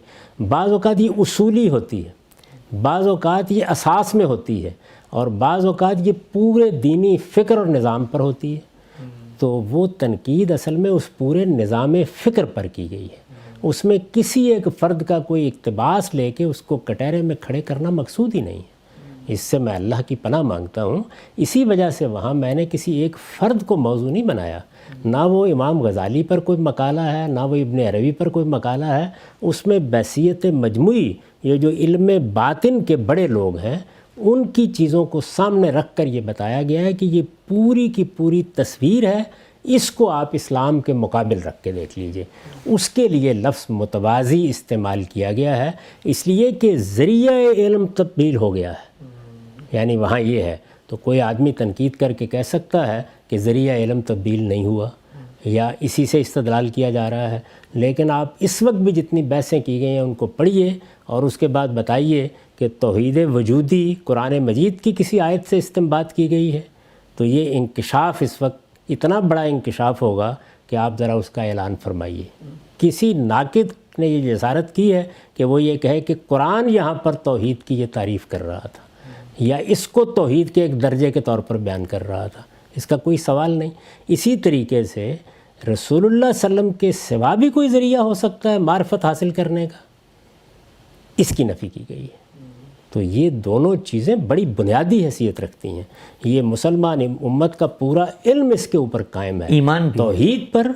بعض اوقات یہ اصولی ہوتی ہے، بعض اوقات یہ اساس میں ہوتی ہے، اور بعض اوقات یہ پورے دینی فکر اور نظام پر ہوتی ہے۔ تو وہ تنقید اصل میں اس پورے نظام فکر پر کی گئی ہے، اس میں کسی ایک فرد کا کوئی اقتباس لے کے اس کو کٹہرے میں کھڑے کرنا مقصود ہی نہیں ہے۔ اس سے میں اللہ کی پناہ مانگتا ہوں، اسی وجہ سے وہاں میں نے کسی ایک فرد کو موضوع نہیں بنایا، نہ وہ امام غزالی پر کوئی مقالہ ہے، نہ وہ ابن عربی پر کوئی مقالہ ہے۔ اس میں بحیثیت مجموعی یہ جو علم باطن کے بڑے لوگ ہیں ان کی چیزوں کو سامنے رکھ کر یہ بتایا گیا ہے کہ یہ پوری کی پوری تصویر ہے، اس کو آپ اسلام کے مقابل رکھ کے دیکھ لیجئے۔ اس کے لیے لفظ متوازی استعمال کیا گیا ہے، اس لیے کہ ذریعہ علم تبدیل ہو گیا ہے، یعنی وہاں یہ ہے۔ تو کوئی آدمی تنقید کر کے کہہ سکتا ہے کہ ذریعہ علم تبدیل نہیں ہوا، یا اسی سے استدلال کیا جا رہا ہے، لیکن آپ اس وقت بھی جتنی بحثیں کی گئی ہیں ان کو پڑھیے اور اس کے بعد بتائیے کہ توحید وجودی قرآن مجید کی کسی آیت سے استنباط کی گئی ہے، تو یہ انکشاف اس وقت اتنا بڑا انکشاف ہوگا کہ آپ ذرا اس کا اعلان فرمائیے۔ کسی ناقد نے یہ جسارت کی ہے کہ وہ یہ کہے کہ قرآن یہاں پر توحید کی یہ تعریف کر رہا تھا، یا اس کو توحید کے ایک درجے کے طور پر بیان کر رہا تھا، اس کا کوئی سوال نہیں۔ اسی طریقے سے رسول اللہ صلی اللہ علیہ وسلم کے سوا بھی کوئی ذریعہ ہو سکتا ہے معرفت حاصل کرنے کا، اس کی نفی کی گئی ہے۔ تو یہ دونوں چیزیں بڑی بنیادی حیثیت رکھتی ہیں۔ یہ مسلمان امت کا پورا علم اس کے اوپر قائم ہے، ایمان بھی، توحید پر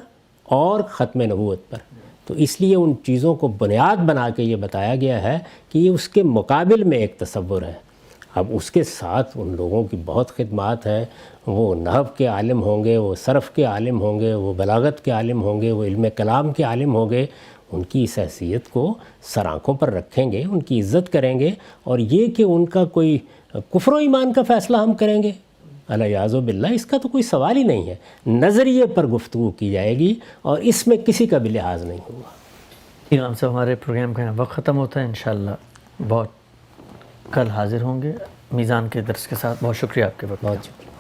اور ختم نبوت پر۔ تو اس لیے ان چیزوں کو بنیاد بنا کے یہ بتایا گیا ہے کہ یہ اس کے مقابل میں ایک تصور ہے۔ اب اس کے ساتھ ان لوگوں کی بہت خدمات ہیں، وہ نحو کے عالم ہوں گے، وہ صرف کے عالم ہوں گے، وہ بلاغت کے عالم ہوں گے، وہ علم کلام کے عالم ہوں گے، ان کی اس حیثیت کو سر آنکھوں پر رکھیں گے، ان کی عزت کریں گے، اور یہ کہ ان کا کوئی کفر و ایمان کا فیصلہ ہم کریں گے، الیاذ باللہ، اس کا تو کوئی سوال ہی نہیں ہے۔ نظریے پر گفتگو کی جائے گی اور اس میں کسی کا بھی لحاظ نہیں ہوگا۔ امام صاحب، ہمارے پروگرام کا وقت ختم ہوتا ہے، انشاءاللہ بہت کل حاضر ہوں گے میزان کے درس کے ساتھ۔ بہت شکریہ آپ کے وقت کا۔ بہت شکریہ۔